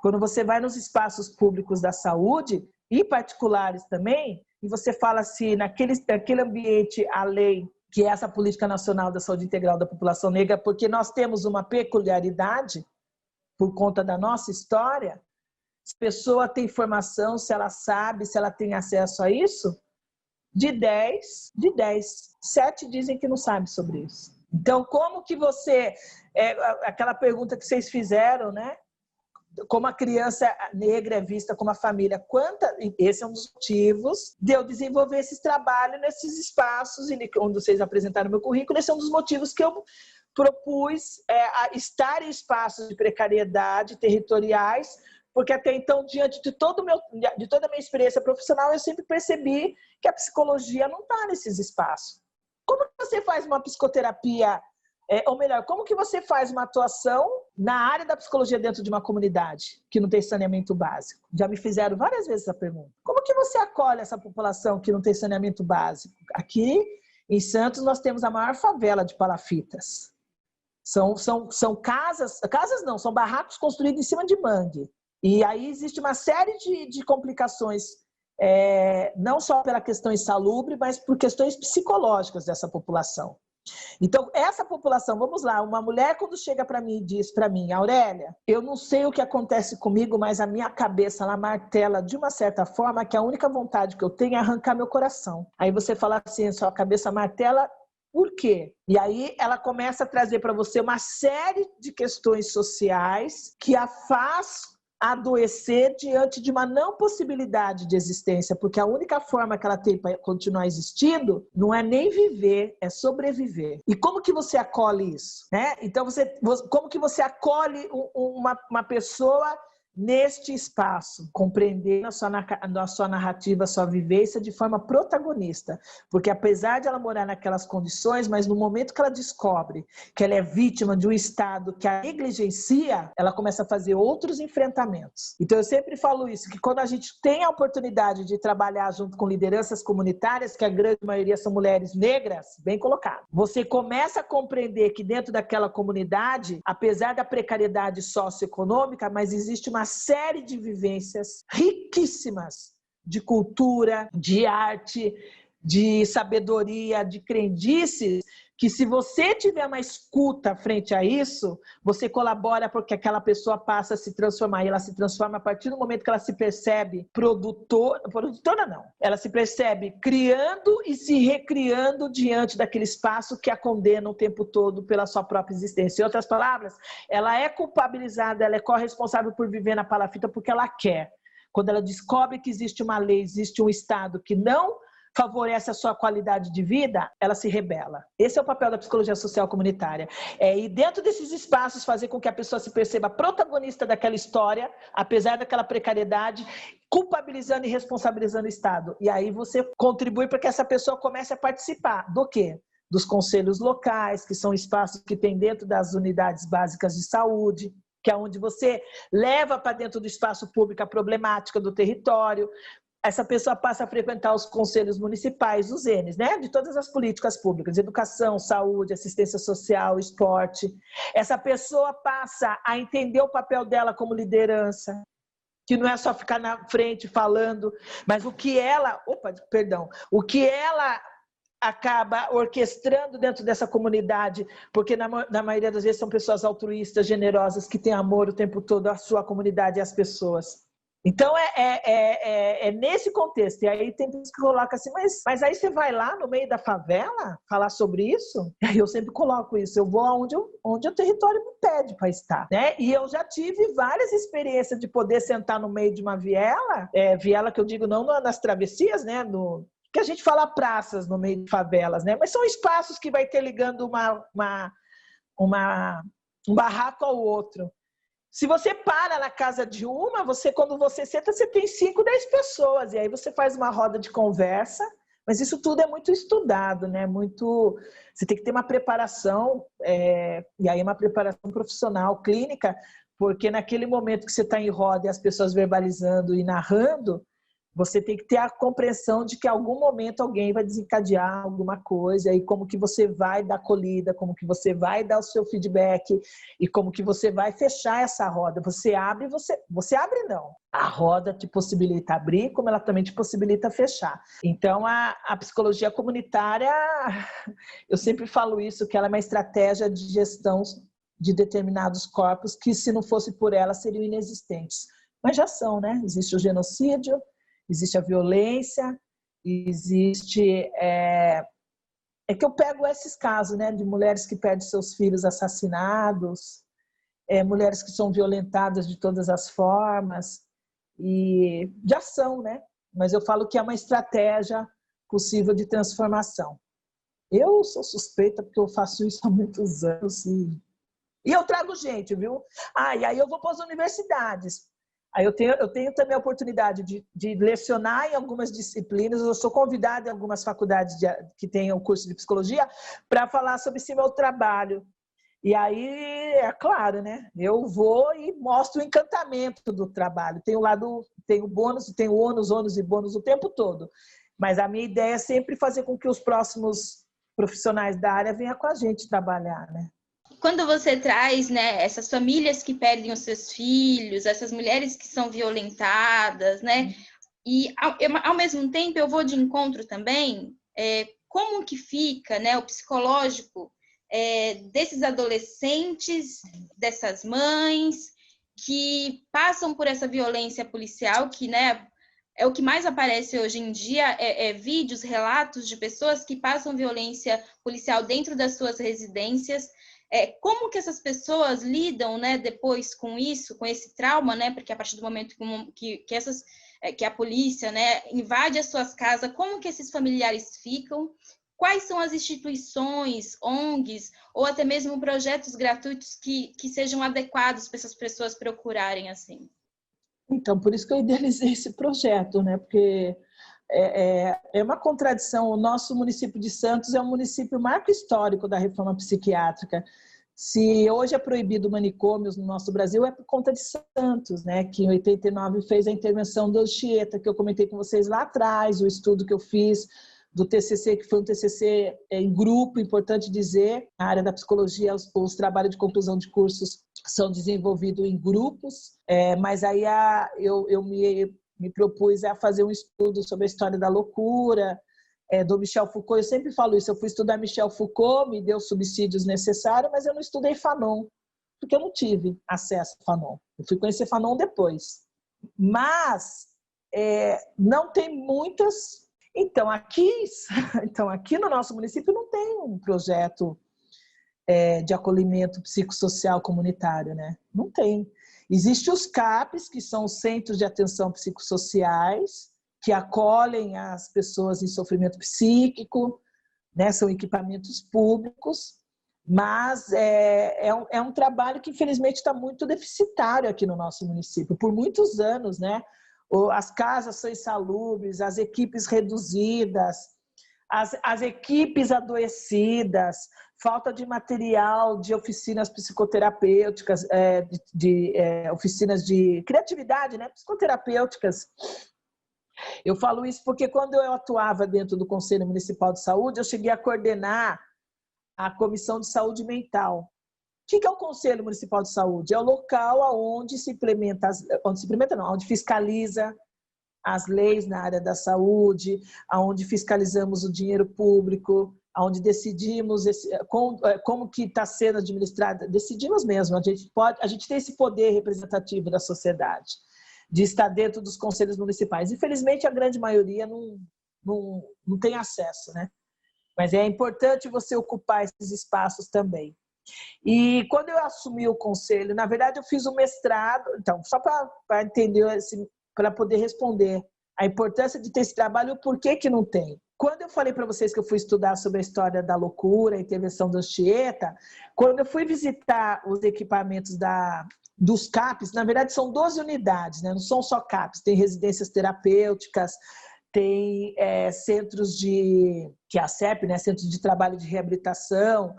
Quando você vai nos espaços públicos da saúde, e particulares também, e você fala assim, naquele ambiente, a lei, que é essa Política Nacional da Saúde Integral da População Negra, porque nós temos uma peculiaridade, por conta da nossa história, se a pessoa tem informação, se ela sabe, se ela tem acesso a isso, de 10, 7 dizem que não sabe sobre isso. Então, como que você... aquela pergunta que vocês fizeram, né? Como a criança negra é vista como a família. Esse é um dos motivos de eu desenvolver esses trabalhos nesses espaços, onde vocês apresentaram meu currículo. Esse é um dos motivos que eu propus a estar em espaços de precariedade territoriais, porque até então, diante de toda a minha experiência profissional, eu sempre percebi que a psicologia não está nesses espaços. Como que você faz uma psicoterapia, ou melhor, como que você faz uma atuação na área da psicologia dentro de uma comunidade que não tem saneamento básico? Já me fizeram várias vezes essa pergunta. Como que você acolhe essa população que não tem saneamento básico? Aqui em Santos nós temos a maior favela de palafitas. São casas não, são barracos construídos em cima de mangue. E aí existe uma série de complicações, não só pela questão insalubre, mas por questões psicológicas dessa população. Então, essa população, vamos lá, uma mulher quando chega para mim e diz para mim, Aurélia, eu não sei o que acontece comigo, mas a minha cabeça, ela martela de uma certa forma que a única vontade que eu tenho é arrancar meu coração. Aí você fala assim, sua cabeça martela, por quê? E aí ela começa a trazer para você uma série de questões sociais que a faz adoecer diante de uma não possibilidade de existência, porque a única forma que ela tem para continuar existindo não é nem viver, é sobreviver. E como que você acolhe isso? Né? Então, como que você acolhe uma pessoa neste espaço, compreender a sua narrativa, a sua vivência de forma protagonista, porque apesar de ela morar naquelas condições, mas no momento que ela descobre que ela é vítima de um Estado que a negligencia, ela começa a fazer outros enfrentamentos. Então eu sempre falo isso, que quando a gente tem a oportunidade de trabalhar junto com lideranças comunitárias, que a grande maioria são mulheres negras, bem colocado, você começa a compreender que dentro daquela comunidade, apesar da precariedade socioeconômica, mas existe uma série de vivências riquíssimas de cultura, de arte, de sabedoria, de crendices, que se você tiver uma escuta frente a isso, você colabora porque aquela pessoa passa a se transformar. E ela se transforma a partir do momento que ela se percebe produtora não. Ela se percebe criando e se recriando diante daquele espaço que a condena o tempo todo pela sua própria existência. Em outras palavras, ela é culpabilizada, ela é corresponsável por viver na palafita porque ela quer. Quando ela descobre que existe uma lei, existe um Estado que não favorece a sua qualidade de vida, ela se rebela. Esse é o papel da psicologia social comunitária. E dentro desses espaços fazer com que a pessoa se perceba protagonista daquela história, apesar daquela precariedade, culpabilizando e responsabilizando o Estado. E aí você contribui para que essa pessoa comece a participar do quê? Dos conselhos locais, que são espaços que tem dentro das unidades básicas de saúde, que é onde você leva para dentro do espaço público a problemática do território. Essa pessoa passa a frequentar os conselhos municipais, os Ns, né? De todas as políticas públicas, educação, saúde, assistência social, esporte. Essa pessoa passa a entender o papel dela como liderança, que não é só ficar na frente falando, mas o que ela acaba orquestrando dentro dessa comunidade, porque na maioria das vezes são pessoas altruístas, generosas, que têm amor o tempo todo à sua comunidade e às pessoas. Então, é nesse contexto. E aí tem pessoas que colocam assim, mas aí você vai lá no meio da favela falar sobre isso? Eu sempre coloco isso, eu vou onde o território me pede para estar. Né? E eu já tive várias experiências de poder sentar no meio de uma viela, viela que eu digo não nas travessias, né? Que a gente fala praças no meio de favelas, né? Mas são espaços que vai ter ligando um barraco ao outro. Se você para na casa de uma, quando você senta, você tem 5, 10 pessoas. E aí você faz uma roda de conversa. Mas isso tudo é muito estudado, né? Você tem que ter uma preparação, e aí uma preparação profissional, clínica, porque naquele momento que você está em roda e as pessoas verbalizando e narrando, você tem que ter a compreensão de que em algum momento alguém vai desencadear alguma coisa e como que você vai dar acolhida, como que você vai dar o seu feedback e como que você vai fechar essa roda. Você abre não. A roda te possibilita abrir, como ela também te possibilita fechar. Então, a psicologia comunitária, eu sempre falo isso, que ela é uma estratégia de gestão de determinados corpos que, se não fosse por ela, seriam inexistentes. Mas já são, né? Existe o genocídio, existe a violência, existe... É que eu pego esses casos, né, de mulheres que perdem seus filhos assassinados, mulheres que são violentadas de todas as formas, e já são, né? Mas eu falo que é uma estratégia possível de transformação. Eu sou suspeita porque eu faço isso há muitos anos e eu trago gente, viu? E aí eu vou para as universidades. Aí eu tenho também a oportunidade de lecionar em algumas disciplinas. Eu sou convidada em algumas faculdades que têm o curso de psicologia para falar sobre esse meu trabalho. E aí, é claro, né? Eu vou e mostro o encantamento do trabalho. Tem o bônus, tem o ônus e bônus o tempo todo. Mas a minha ideia é sempre fazer com que os próximos profissionais da área venham com a gente trabalhar, né? Quando você traz, né, essas famílias que perdem os seus filhos, essas mulheres que são violentadas, né, e ao mesmo tempo eu vou de encontro também como que fica, né, o psicológico desses adolescentes, dessas mães que passam por essa violência policial, que, né, é o que mais aparece hoje em dia, vídeos, relatos de pessoas que passam violência policial dentro das suas residências. Como que essas pessoas lidam, né, depois com isso, com esse trauma, né, porque a partir do momento que a polícia, né, invade as suas casas, como que esses familiares ficam? Quais são as instituições, ONGs, ou até mesmo projetos gratuitos que sejam adequados para essas pessoas procurarem assim? Então, por isso que eu idealizei esse projeto, né? Porque é uma contradição. O nosso município de Santos é um município marco histórico da reforma psiquiátrica. Se hoje é proibido manicômios no nosso Brasil, é por conta de Santos, né? Que em 89 fez a intervenção do Anchieta, que eu comentei com vocês lá atrás, o estudo que eu fiz do TCC, que foi um TCC em grupo, importante dizer, na área da psicologia, os trabalhos de conclusão de cursos são desenvolvidos em grupos, mas aí eu me propus a fazer um estudo sobre a história da loucura, do Michel Foucault. Eu sempre falo isso, eu fui estudar Michel Foucault, me deu subsídios necessários, mas eu não estudei Fanon, porque eu não tive acesso a Fanon. Eu fui conhecer Fanon depois. Mas não tem muitas... Então, aqui no nosso município não tem um projeto de acolhimento psicossocial comunitário, né? Não tem. Existem os CAPs, que são os Centros de Atenção Psicossociais, que acolhem as pessoas em sofrimento psíquico, né? São equipamentos públicos, mas é um trabalho que, infelizmente, está muito deficitário aqui no nosso município, por muitos anos, né? As casas são insalubres, as equipes reduzidas, as equipes adoecidas, falta de material, de oficinas psicoterapêuticas, oficinas de criatividade, né, psicoterapêuticas. Eu falo isso porque quando eu atuava dentro do Conselho Municipal de Saúde, eu cheguei a coordenar a Comissão de Saúde Mental. O que é o Conselho Municipal de Saúde? É o local onde se implementa, onde fiscaliza as leis na área da saúde, onde fiscalizamos o dinheiro público, onde decidimos como que está sendo administrado, decidimos mesmo, a gente tem esse poder representativo da sociedade, de estar dentro dos conselhos municipais. Infelizmente, a grande maioria não tem acesso, né? Mas é importante você ocupar esses espaços também. E quando eu assumi o conselho, na verdade eu fiz o mestrado, então, só para entender, para poder responder a importância de ter esse trabalho e o porquê que não tem. Quando eu falei para vocês que eu fui estudar sobre a história da loucura, a intervenção do Anchieta, quando eu fui visitar os equipamentos dos CAPs, na verdade são 12 unidades, né? Não são só CAPs, tem residências terapêuticas, tem centros que é a CEP, né? Centros de Trabalho de Reabilitação.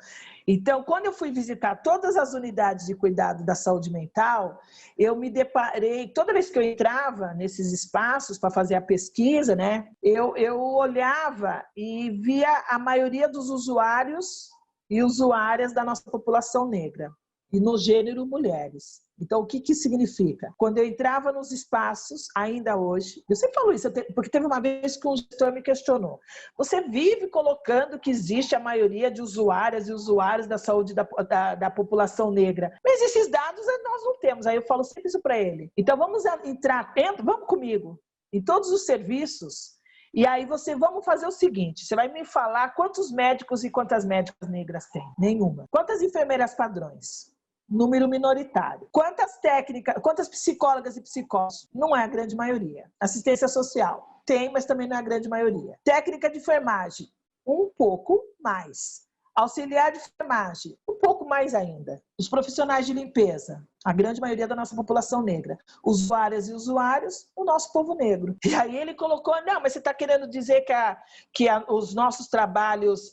Então, quando eu fui visitar todas as unidades de cuidado da saúde mental, eu me deparei, toda vez que eu entrava nesses espaços para fazer a pesquisa, né, eu olhava e via a maioria dos usuários e usuárias da nossa população negra, e no gênero mulheres. Então, o que significa? Quando eu entrava nos espaços, ainda hoje, eu sempre falo isso, porque teve uma vez que um gestor me questionou. Você vive colocando que existe a maioria de usuárias e usuários da saúde da população negra, mas esses dados nós não temos. Aí eu falo sempre isso para ele. Então, vamos entrar, vamos comigo, em todos os serviços, e aí vamos fazer o seguinte, você vai me falar quantos médicos e quantas médicas negras tem? Nenhuma. Quantas enfermeiras padrões? Número minoritário. Quantas técnicas, quantas psicólogas e psicólogos? Não é a grande maioria. Assistência social? Tem, mas também não é a grande maioria. Técnica de enfermagem? Um pouco mais. Auxiliar de enfermagem? Um pouco mais ainda. Os profissionais de limpeza? A grande maioria da nossa população negra. Usuárias e usuários? O nosso povo negro. E aí ele colocou, não, mas você está querendo dizer que os nossos trabalhos,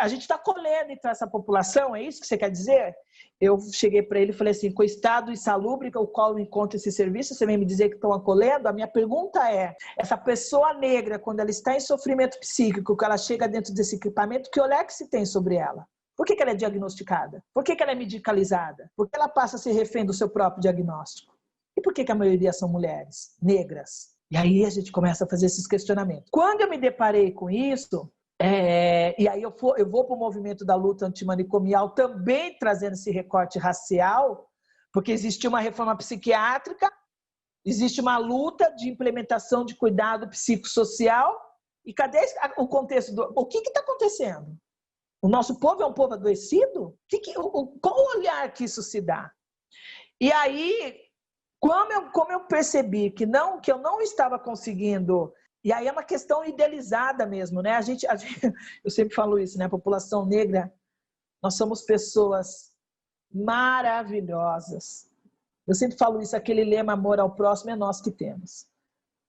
a gente está colhendo então essa população, é isso que você quer dizer? Eu cheguei para ele e falei assim, com o estado insalubre o qual eu encontro esse serviço, você vem me dizer que estão acolhendo? A minha pergunta é, essa pessoa negra, quando ela está em sofrimento psíquico, que ela chega dentro desse equipamento, que olhar que se tem sobre ela? Por que ela é diagnosticada? Por que ela é medicalizada? Por que ela passa a ser refém do seu próprio diagnóstico? E por que a maioria são mulheres negras? E aí a gente começa a fazer esses questionamentos. Quando eu me deparei com isso, e aí eu vou para o movimento da luta antimanicomial também trazendo esse recorte racial, porque existe uma reforma psiquiátrica, existe uma luta de implementação de cuidado psicossocial, e cadê o contexto? O que está acontecendo? O nosso povo é um povo adoecido? Qual o olhar que isso se dá? E aí, como eu percebi que eu não estava conseguindo, e aí é uma questão idealizada mesmo, né? Eu sempre falo isso, né? A população negra, nós somos pessoas maravilhosas. Eu sempre falo isso, aquele lema amor ao próximo é nós que temos.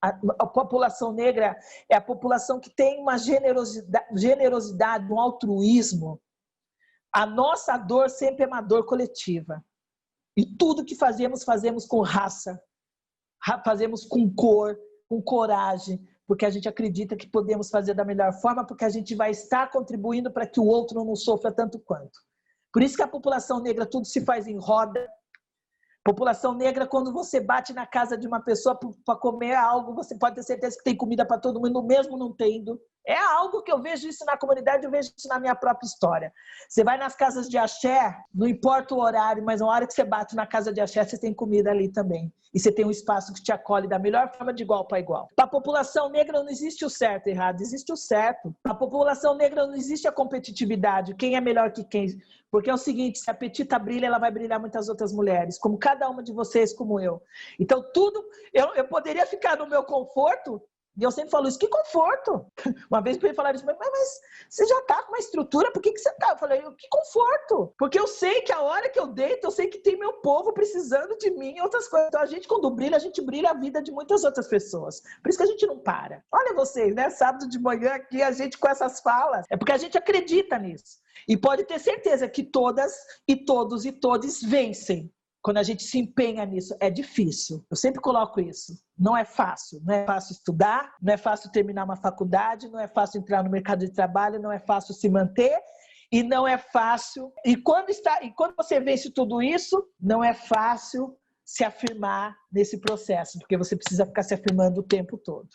A população negra é a população que tem uma generosidade, um altruísmo. A nossa dor sempre é uma dor coletiva. E tudo que fazemos com raça, fazemos com cor, com coragem, porque a gente acredita que podemos fazer da melhor forma, porque a gente vai estar contribuindo para que o outro não sofra tanto quanto. Por isso que a população negra tudo se faz em roda. População negra, quando você bate na casa de uma pessoa para comer algo, você pode ter certeza que tem comida para todo mundo, mesmo não tendo. É algo que eu vejo isso na comunidade, eu vejo isso na minha própria história. Você vai nas casas de axé, não importa o horário, mas na hora que você bate na casa de axé, você tem comida ali também. E você tem um espaço que te acolhe da melhor forma, de igual para igual. Para a população negra não existe o certo e errado, existe o certo. Para a população negra não existe a competitividade, quem é melhor que quem. Porque é o seguinte, se a Petita brilha, ela vai brilhar muitas outras mulheres, como cada uma de vocês, como eu. Então, eu poderia ficar no meu conforto. E eu sempre falo isso, que conforto! Uma vez para ele falar isso, mas você já está com uma estrutura, por que você está? Eu falei, que conforto! Porque eu sei que a hora que eu deito, eu sei que tem meu povo precisando de mim e outras coisas. Então a gente, quando brilha, a gente brilha a vida de muitas outras pessoas. Por isso que a gente não para. Olha vocês, né? Sábado de manhã aqui, a gente com essas falas, é porque a gente acredita nisso. E pode ter certeza que todas e todos e todes vencem. Quando a gente se empenha nisso, é difícil. Eu sempre coloco isso. Não é fácil. Não é fácil estudar, não é fácil terminar uma faculdade, não é fácil entrar no mercado de trabalho, não é fácil se manter e não é fácil. E quando você vence tudo isso, não é fácil se afirmar nesse processo, porque você precisa ficar se afirmando o tempo todo.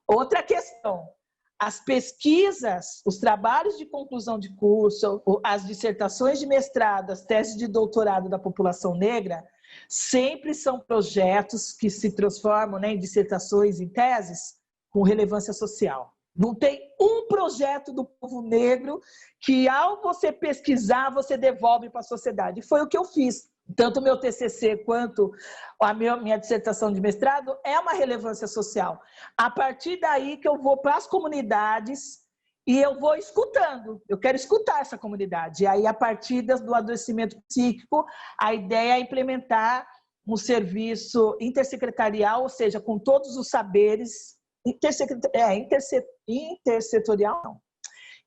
Outra questão. As pesquisas, os trabalhos de conclusão de curso, as dissertações de mestrado, as teses de doutorado da população negra, sempre são projetos que se transformam, né, em dissertações, em teses, com relevância social. Não tem um projeto do povo negro que, ao você pesquisar, você devolve para a sociedade. Foi o que eu fiz. Tanto o meu TCC quanto a minha dissertação de mestrado é uma relevância social. A partir daí que eu vou para as comunidades e eu vou escutando. Eu quero escutar essa comunidade. E aí, a partir do adoecimento psíquico, a ideia é implementar um serviço intersecretarial, ou seja, com todos os saberes, intersetorial, não,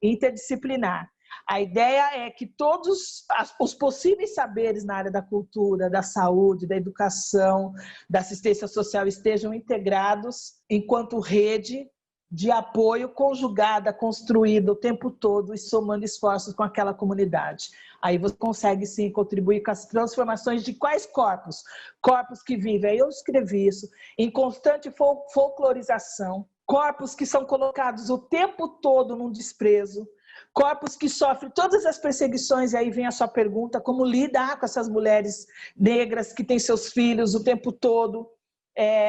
interdisciplinar. A ideia é que todos os possíveis saberes na área da cultura, da saúde, da educação, da assistência social estejam integrados enquanto rede de apoio conjugada, construída o tempo todo e somando esforços com aquela comunidade. Aí você consegue sim contribuir com as transformações de quais corpos? Corpos que vivem, aí eu escrevi isso, em constante folclorização, corpos que são colocados o tempo todo num desprezo, corpos que sofrem todas as perseguições, e aí vem a sua pergunta, como lidar com essas mulheres negras que têm seus filhos o tempo todo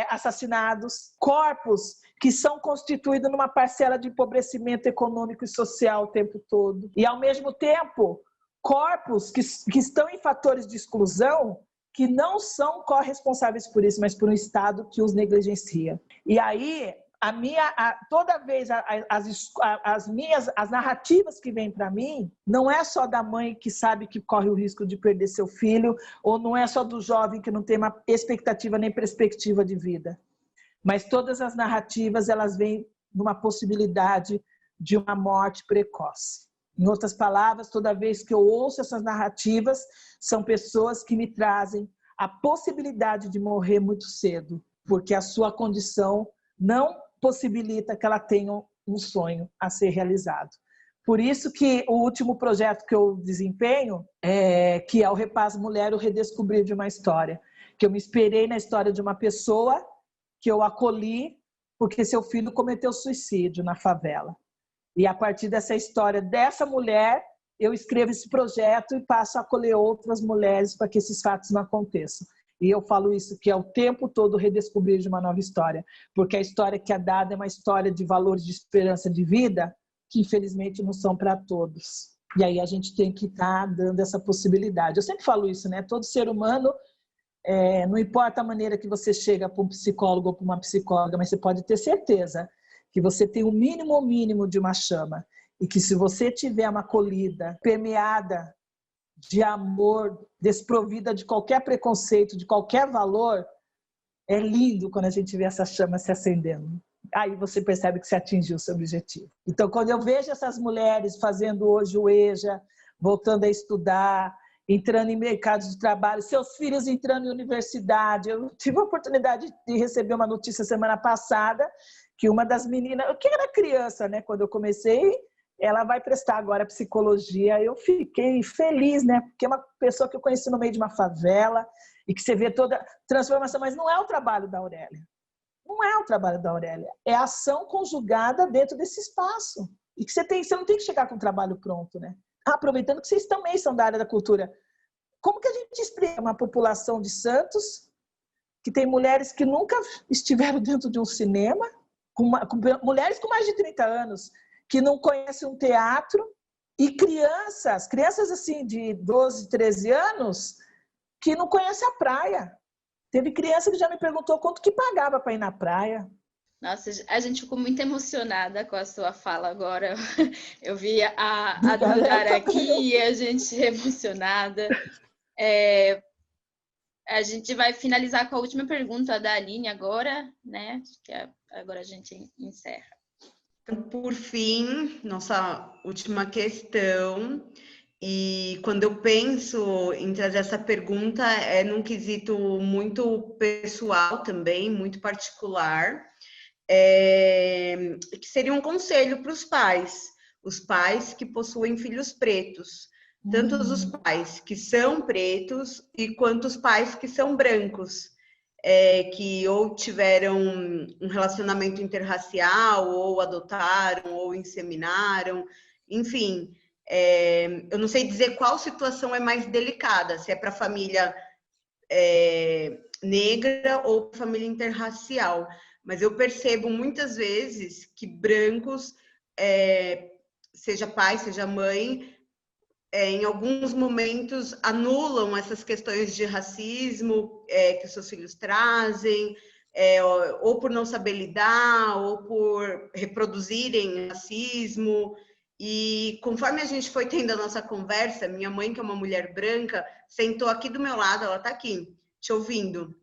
assassinados, corpos que são constituídos numa parcela de empobrecimento econômico e social o tempo todo, e ao mesmo tempo, corpos que estão em fatores de exclusão que não são corresponsáveis por isso, mas por um Estado que os negligencia. E aí, toda vez as narrativas que vêm para mim não é só da mãe que sabe que corre o risco de perder seu filho, ou não é só do jovem que não tem uma expectativa nem perspectiva de vida, mas todas as narrativas elas vêm numa possibilidade de uma morte precoce. Em outras palavras, toda vez que eu ouço essas narrativas, são pessoas que me trazem a possibilidade de morrer muito cedo, porque a sua condição não possibilita que ela tenha um sonho a ser realizado. Por isso que o último projeto que eu desempenho, que é o Repaz Mulher, o redescobrir de uma história, que eu me inspirei na história de uma pessoa que eu acolhi porque seu filho cometeu suicídio na favela. E a partir dessa história dessa mulher, eu escrevo esse projeto e passo a acolher outras mulheres para que esses fatos não aconteçam. E eu falo isso, que é o tempo todo redescobrir de uma nova história, porque a história que é dada é uma história de valores de esperança de vida, que infelizmente não são para todos. E aí a gente tem que estar dando essa possibilidade. Eu sempre falo isso, né? Todo ser humano, não importa a maneira que você chega para um psicólogo ou para uma psicóloga, mas você pode ter certeza que você tem o mínimo de uma chama. E que se você tiver uma acolhida permeada de amor, desprovida de qualquer preconceito, de qualquer valor, é lindo quando a gente vê essa chama se acendendo. Aí você percebe que você atingiu o seu objetivo. Então, quando eu vejo essas mulheres fazendo hoje o EJA, voltando a estudar, entrando em mercados de trabalho, seus filhos entrando em universidade. Eu tive a oportunidade de receber uma notícia semana passada que uma das meninas, eu que era criança, né, quando eu comecei, ela vai prestar agora psicologia. Eu fiquei feliz, né, porque é uma pessoa que eu conheci no meio de uma favela e que você vê toda a transformação, mas não é o trabalho da Aurélia. Não é o trabalho da Aurélia, é a ação conjugada dentro desse espaço. E que você não tem que chegar com o trabalho pronto, né? Aproveitando que vocês também são da área da cultura. Como que a gente explica uma população de Santos que tem mulheres que nunca estiveram dentro de um cinema, com mulheres com mais de 30 anos, que não conhecem um teatro, e crianças assim de 12, 13 anos, que não conhecem a praia. Teve criança que já me perguntou quanto que pagava para ir na praia. Nossa, a gente ficou muito emocionada com a sua fala agora. Eu vi a Dandara aqui e a gente emocionada. A gente vai finalizar com a última pergunta da Aline agora, né? Que agora a gente encerra. Então, por fim, nossa última questão. E quando eu penso em trazer essa pergunta, é num quesito muito pessoal também, muito particular, que seria um conselho para os pais que possuem filhos pretos, tanto os pais que são pretos e quanto os pais que são brancos, que ou tiveram um relacionamento interracial, ou adotaram, ou inseminaram, enfim. Eu não sei dizer qual situação é mais delicada, se é para a família negra ou família interracial, mas eu percebo muitas vezes que brancos, seja pai, seja mãe, em alguns momentos anulam essas questões de racismo que os seus filhos trazem, ou por não saber lidar, ou por reproduzirem racismo. E conforme a gente foi tendo a nossa conversa, minha mãe, que é uma mulher branca, sentou aqui do meu lado, ela está aqui, te ouvindo.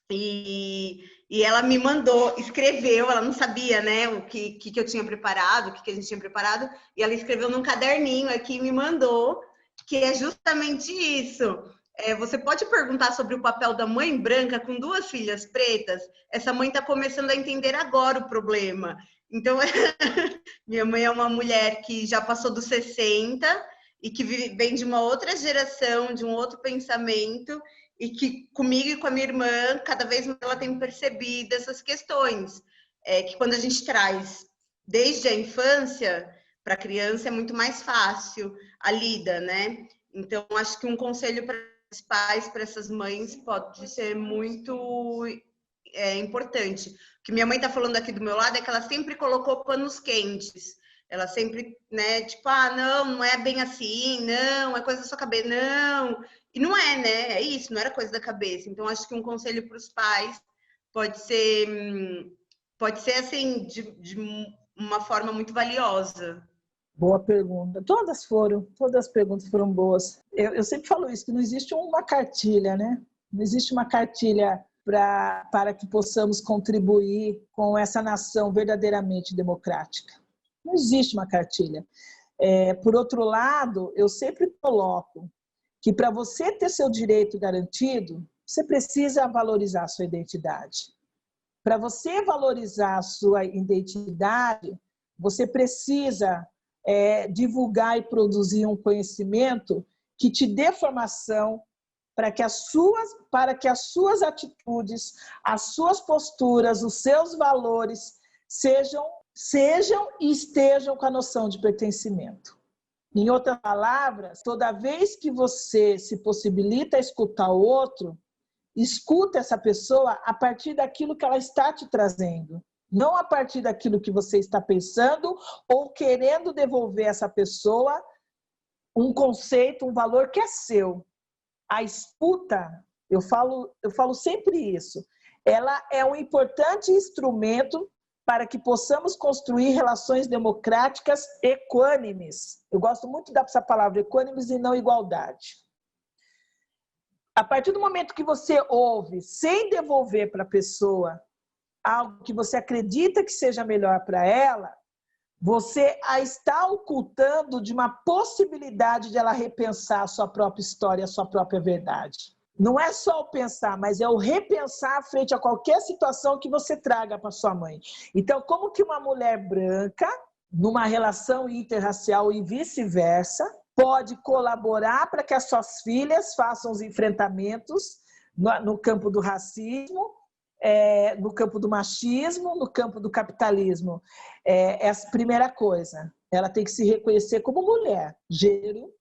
E ela me mandou, escreveu, ela não sabia, né, o que eu tinha preparado, o que a gente tinha preparado, e ela escreveu num caderninho aqui e me mandou, que é justamente isso. Você pode perguntar sobre o papel da mãe branca com 2 filhas pretas? Essa mãe está começando a entender agora o problema. Então, minha mãe é uma mulher que já passou dos 60 e que vem de uma outra geração, de um outro pensamento, e que comigo e com a minha irmã, cada vez mais ela tem percebido essas questões, que quando a gente traz desde a infância para a criança é muito mais fácil a lida, né? Então, acho que um conselho para os pais, para essas mães, pode ser muito importante. O que minha mãe está falando aqui do meu lado é que ela sempre colocou panos quentes. Ela sempre, né, tipo, não é bem assim, não, é coisa da sua cabeça, não. E não é, né? É isso, não era coisa da cabeça. Então, acho que um conselho para os pais pode ser assim, de uma forma muito valiosa. Boa pergunta. Todas as perguntas foram boas. Eu sempre falo isso, que não existe uma cartilha, né? Não existe uma cartilha para que possamos contribuir com essa nação verdadeiramente democrática. Não existe uma cartilha. Por outro lado, eu sempre coloco que para você ter seu direito garantido, você precisa valorizar a sua identidade. Para você valorizar a sua identidade, você precisa divulgar e produzir um conhecimento que te dê formação para que as suas atitudes, as suas posturas, os seus valores sejam e estejam com a noção de pertencimento. Em outras palavras, toda vez que você se possibilita escutar o outro, escuta essa pessoa a partir daquilo que ela está te trazendo, não a partir daquilo que você está pensando ou querendo devolver a essa pessoa um conceito, um valor que é seu. A escuta, eu falo sempre isso, ela é um importante instrumento para que possamos construir relações democráticas equânimes. Eu gosto muito dessa palavra, equânimes e não igualdade. A partir do momento que você ouve, sem devolver para a pessoa algo que você acredita que seja melhor para ela, você a está ocultando de uma possibilidade de ela repensar a sua própria história, a sua própria verdade. Não é só o pensar, mas é o repensar frente a qualquer situação que você traga para sua mãe. Então, como que uma mulher branca, numa relação interracial e vice-versa, pode colaborar para que as suas filhas façam os enfrentamentos no campo do racismo, no campo do machismo, no campo do capitalismo? Essa primeira coisa, ela tem que se reconhecer como mulher. Gênero.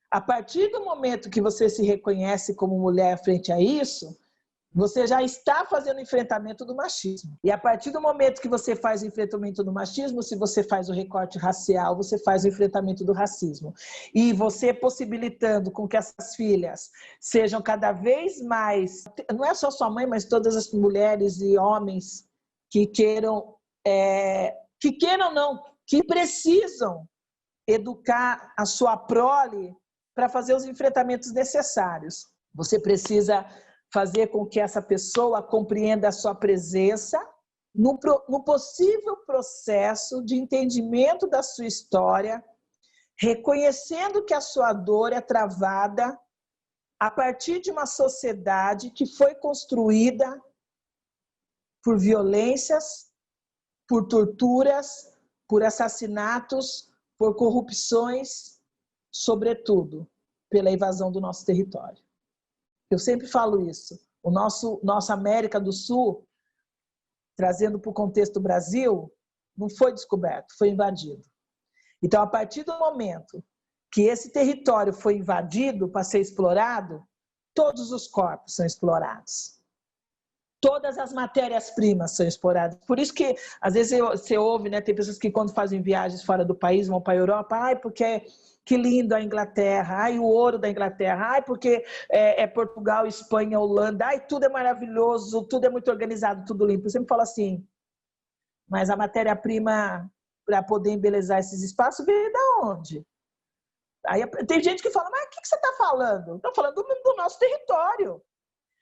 A partir do momento que você se reconhece como mulher frente a isso, você já está fazendo o enfrentamento do machismo. E a partir do momento que você faz o enfrentamento do machismo, se você faz o recorte racial, você faz o enfrentamento do racismo. E você possibilitando com que essas filhas sejam cada vez mais, não é só sua mãe, mas todas as mulheres e homens que que precisam educar a sua prole para fazer os enfrentamentos necessários. Você precisa fazer com que essa pessoa compreenda a sua presença no possível processo de entendimento da sua história, reconhecendo que a sua dor é travada a partir de uma sociedade que foi construída por violências, por torturas, por assassinatos, por corrupções, sobretudo pela invasão do nosso território. Eu sempre falo isso. Nossa América do Sul, trazendo para o contexto Brasil, não foi descoberto, foi invadido. Então, a partir do momento que esse território foi invadido para ser explorado, todos os corpos são explorados. Todas as matérias-primas são exploradas. Por isso que, às vezes, você ouve, né, tem pessoas que, quando fazem viagens fora do país, vão para a Europa, porque que lindo a Inglaterra, o ouro da Inglaterra, porque é Portugal, Espanha, Holanda, tudo é maravilhoso, tudo é muito organizado, tudo limpo. Eu sempre falo assim, mas a matéria-prima para poder embelezar esses espaços veio de onde? Aí tem gente que fala, mas o que você está falando? Estou falando do nosso território.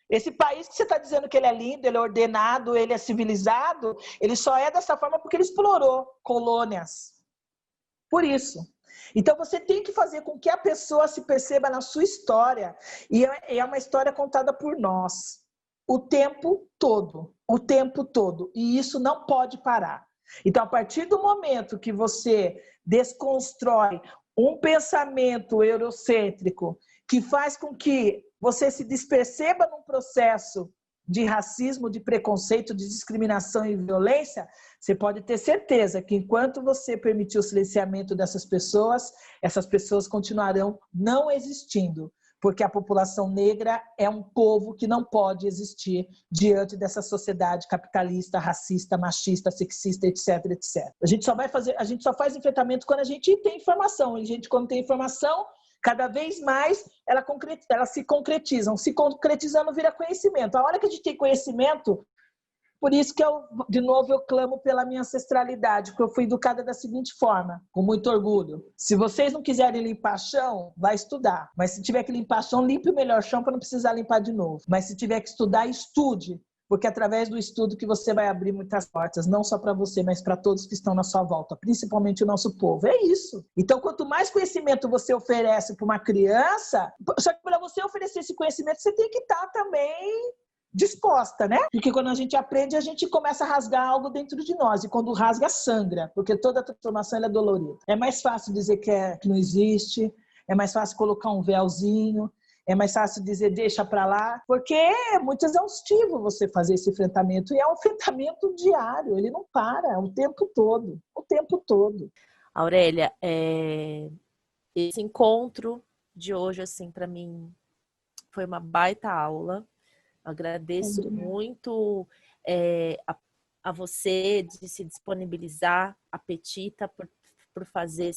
Esse país que você está dizendo que ele é lindo, ele é ordenado, ele é civilizado, ele só é dessa forma porque ele explorou colônias. Por isso. Então, você tem que fazer com que a pessoa se perceba na sua história. E é uma história contada por nós. O tempo todo. E isso não pode parar. Então, a partir do momento que você desconstrói um pensamento eurocêntrico que faz com que você se desperceba num processo de racismo, de preconceito, de discriminação e violência, você pode ter certeza que enquanto você permitir o silenciamento dessas pessoas, essas pessoas continuarão não existindo, porque a população negra é um povo que não pode existir diante dessa sociedade capitalista, racista, machista, sexista, etc, etc. A gente só faz enfrentamento quando a gente tem informação, quando tem informação, cada vez mais elas se concretizam. Se concretizando vira conhecimento. A hora que a gente tem conhecimento, por isso que de novo eu clamo pela minha ancestralidade, porque eu fui educada da seguinte forma, com muito orgulho. Se vocês não quiserem limpar chão, vai estudar. Mas se tiver que limpar chão, limpe o melhor chão para não precisar limpar de novo. Mas se tiver que estudar, estude. Porque é através do estudo que você vai abrir muitas portas, não só para você, mas para todos que estão na sua volta, principalmente o nosso povo. É isso. Então, quanto mais conhecimento você oferece para uma criança, só que para você oferecer esse conhecimento, você tem que estar também disposta, né? Porque quando a gente aprende, a gente começa a rasgar algo dentro de nós. E quando rasga, sangra. Porque toda transformação é dolorida. É mais fácil dizer que não existe. é mais fácil colocar um véuzinho, é mais fácil dizer deixa para lá, porque é muito exaustivo você fazer esse enfrentamento, e é um enfrentamento diário, ele não para, o tempo todo, o tempo todo. Aurélia, esse encontro de hoje, assim, para mim, foi uma baita aula. Agradeço muito a você de se disponibilizar, a Petita, por fazer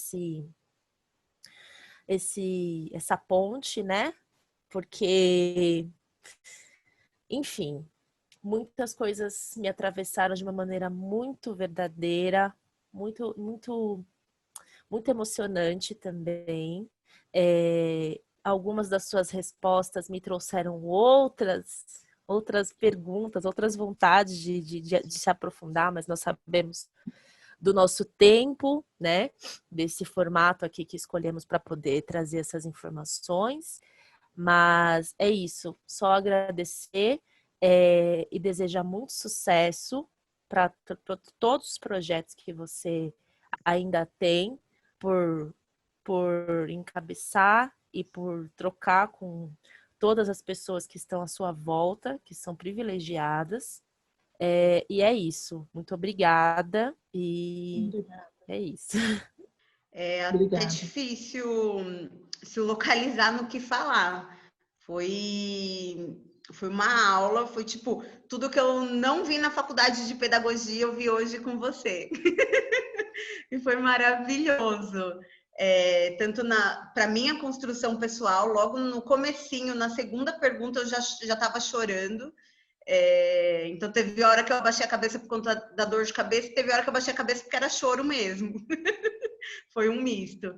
essa ponte, né? Porque, enfim, muitas coisas me atravessaram de uma maneira muito verdadeira, muito, muito, muito emocionante também. Algumas das suas respostas me trouxeram outras perguntas, outras vontades de se aprofundar, mas nós sabemos do nosso tempo, né? Desse formato aqui que escolhemos para poder trazer essas informações. Mas é isso, só agradecer e desejar muito sucesso para todos os projetos que você ainda tem por encabeçar e por trocar com todas as pessoas que estão à sua volta, que são privilegiadas. E é isso. Muito obrigada. E é isso. É até difícil se localizar no que falar. Foi uma aula, foi tipo, tudo que eu não vi na faculdade de pedagogia, eu vi hoje com você. E foi maravilhoso. Tanto para minha construção pessoal, logo no comecinho, na segunda pergunta, eu já estava chorando. Então teve hora que eu abaixei a cabeça por conta da dor de cabeça, e teve hora que eu abaixei a cabeça porque era choro mesmo. Foi um misto.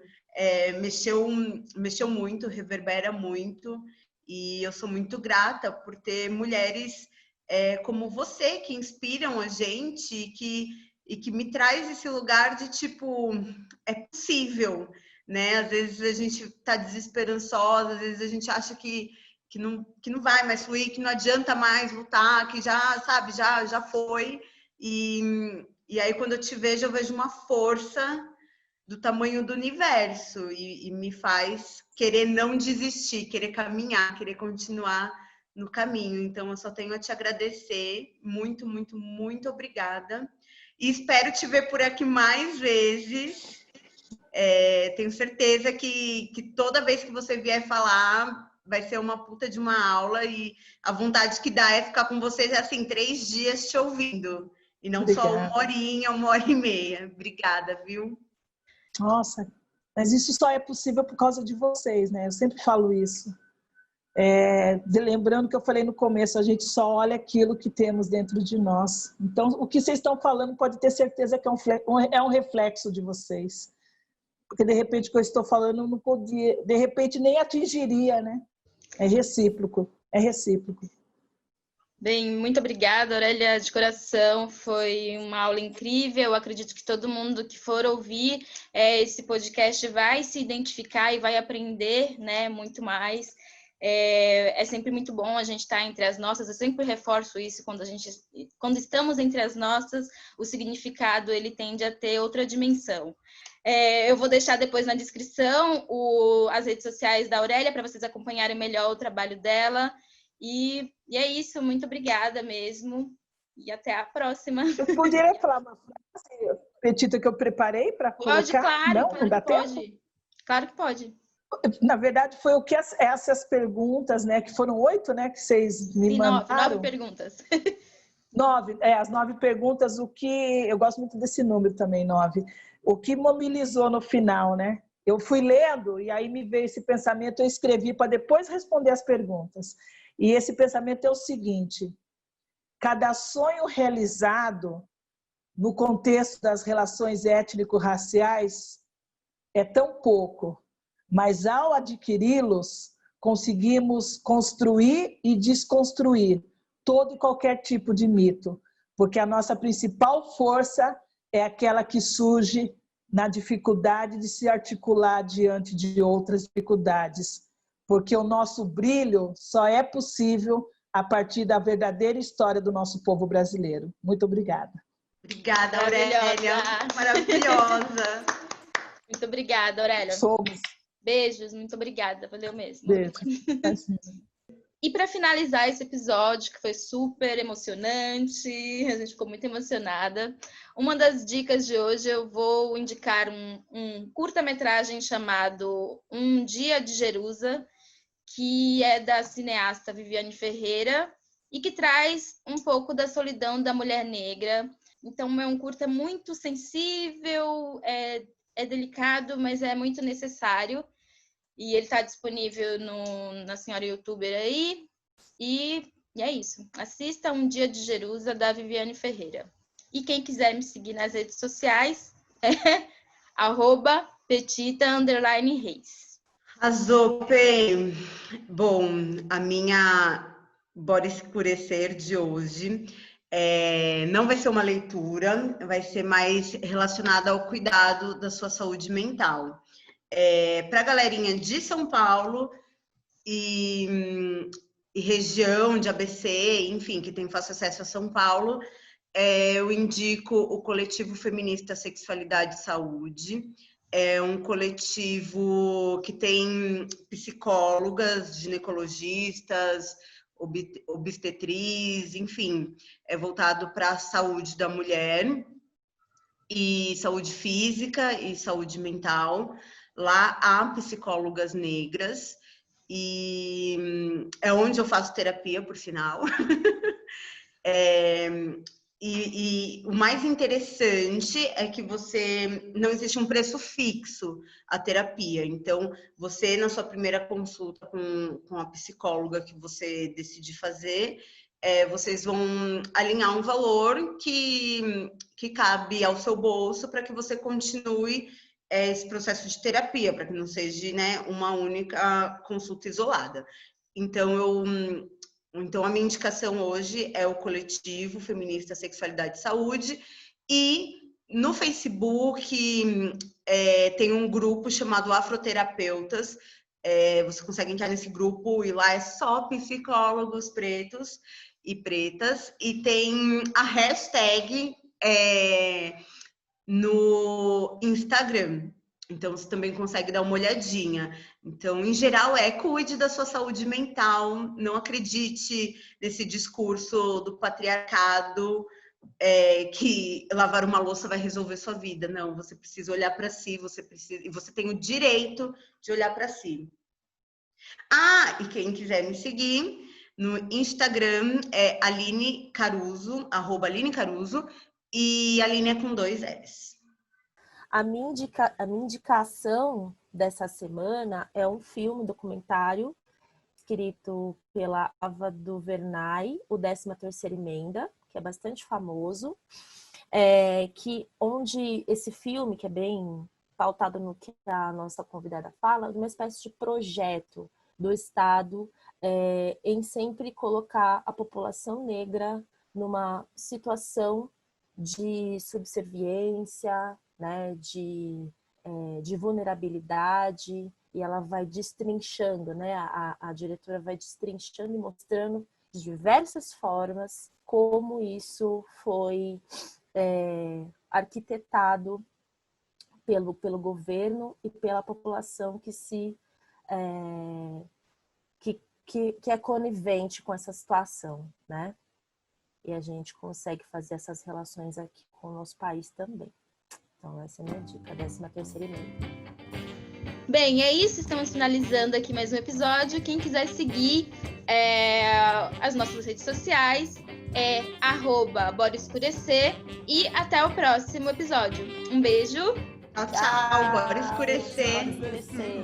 Mexeu muito, reverbera muito, e eu sou muito grata por ter mulheres como você, que inspiram a gente e que me traz esse lugar de tipo, é possível, né? Às vezes a gente está desesperançosa, às vezes a gente acha que não vai mais fluir, que não adianta mais lutar, que já, sabe, já foi. E aí, quando eu te vejo, eu vejo uma força do tamanho do universo e me faz querer não desistir, querer caminhar, querer continuar no caminho. Então, eu só tenho a te agradecer. Muito, muito, muito obrigada. E espero te ver por aqui mais vezes. Tenho certeza que toda vez que você vier falar, vai ser uma puta de uma aula, e a vontade que dá é ficar com vocês assim 3 dias te ouvindo, e não só 1 horinha, 1h30. Obrigada, viu? Nossa, mas isso só é possível por causa de vocês, né? Eu sempre falo isso. Lembrando que eu falei no começo, a gente só olha aquilo que temos dentro de nós. Então, o que vocês estão falando pode ter certeza que é um reflexo de vocês. Porque, de repente, o que eu estou falando não podia, de repente, nem atingiria, né? É recíproco, é recíproco. Bem, muito obrigada, Aurélia, de coração. Foi uma aula incrível. Eu acredito que todo mundo que for ouvir esse podcast vai se identificar e vai aprender, né, muito mais. É sempre muito bom a gente estar entre as nossas. Eu sempre reforço isso, quando estamos entre as nossas, o significado ele tende a ter outra dimensão. Eu vou deixar depois na descrição as redes sociais da Aurélia para vocês acompanharem melhor o trabalho dela. E é isso, muito obrigada mesmo. E até a próxima. Eu poderia falar uma frase, Petita, que eu preparei para colocar? Pode, claro. Não dá tempo? Pode. Claro que pode. Na verdade, foi o que essas perguntas, né? Que foram 8, né? Que vocês me mandaram. 9 perguntas. 9, as 9 perguntas, eu gosto muito desse número também, 9. O que mobilizou no final, né? Eu fui lendo e aí me veio esse pensamento, eu escrevi para depois responder as perguntas. E esse pensamento é o seguinte: cada sonho realizado no contexto das relações étnico-raciais é tão pouco, mas ao adquiri-los, conseguimos construir e desconstruir todo e qualquer tipo de mito, porque a nossa principal força é aquela que surge na dificuldade de se articular diante de outras dificuldades, porque o nosso brilho só é possível a partir da verdadeira história do nosso povo brasileiro. Muito obrigada. Obrigada, Aurélia. Maravilhosa. Muito obrigada, Aurélia. Somos. Beijos, muito obrigada, valeu mesmo. Beijo. E para finalizar esse episódio, que foi super emocionante, a gente ficou muito emocionada, uma das dicas de hoje eu vou indicar um curta-metragem chamado Um Dia de Jerusa, que é da cineasta Viviane Ferreira e que traz um pouco da solidão da mulher negra. Então, é um curta muito sensível, é delicado, mas é muito necessário. E ele está disponível na Senhora Youtuber aí. E é isso. Assista Um Dia de Jerusa, da Viviane Ferreira. E quem quiser me seguir nas redes sociais é @petita_reis. Arrasou, Pê. Bom, a minha Bora Escurecer de hoje não vai ser uma leitura, vai ser mais relacionada ao cuidado da sua saúde mental. Para a galerinha de São Paulo e região de ABC, enfim, que tem fácil acesso a São Paulo, eu indico o coletivo feminista Sexualidade e Saúde. É um coletivo que tem psicólogas, ginecologistas, obstetriz, enfim, é voltado para a saúde da mulher e saúde física e saúde mental. Lá há psicólogas negras e é onde eu faço terapia, por sinal. E o mais interessante é que não existe um preço fixo à terapia. Então, você, na sua primeira consulta com a psicóloga que você decidir fazer, vocês vão alinhar um valor que cabe ao seu bolso para que você continue esse processo de terapia, para que não seja, né, uma única consulta isolada. Então, a minha indicação hoje é o coletivo feminista Sexualidade e Saúde, e no Facebook tem um grupo chamado Afroterapeutas. Você consegue entrar nesse grupo e lá é só psicólogos pretos e pretas, e tem a hashtag no Instagram. Então, você também consegue dar uma olhadinha. Então, em geral, cuide da sua saúde mental. Não acredite nesse discurso do patriarcado que lavar uma louça vai resolver sua vida. Não, você precisa olhar para si, e você tem o direito de olhar para si. E quem quiser me seguir no Instagram é Aline Caruso, @AlineCaruso, e Aline é com 2 L's. A minha indicação dessa semana é um filme documentário escrito pela Ava DuVernay, o 13ª Emenda, que é bastante famoso, onde esse filme, que é bem pautado no que a nossa convidada fala, uma espécie de projeto do Estado em sempre colocar a população negra numa situação de subserviência, né, de vulnerabilidade, e ela vai destrinchando, né, a diretora vai destrinchando e mostrando de diversas formas como isso foi arquitetado pelo governo e pela população que é conivente com essa situação, né? E a gente consegue fazer essas relações aqui com o nosso país também. Então, essa é a minha dica, 13ª Emenda. Bem, é isso. Estamos finalizando aqui mais um episódio. Quem quiser seguir as nossas redes sociais é @Bora Escurecer. E até o próximo episódio. Um beijo. Tchau, tchau. Bora escurecer. Bora escurecer.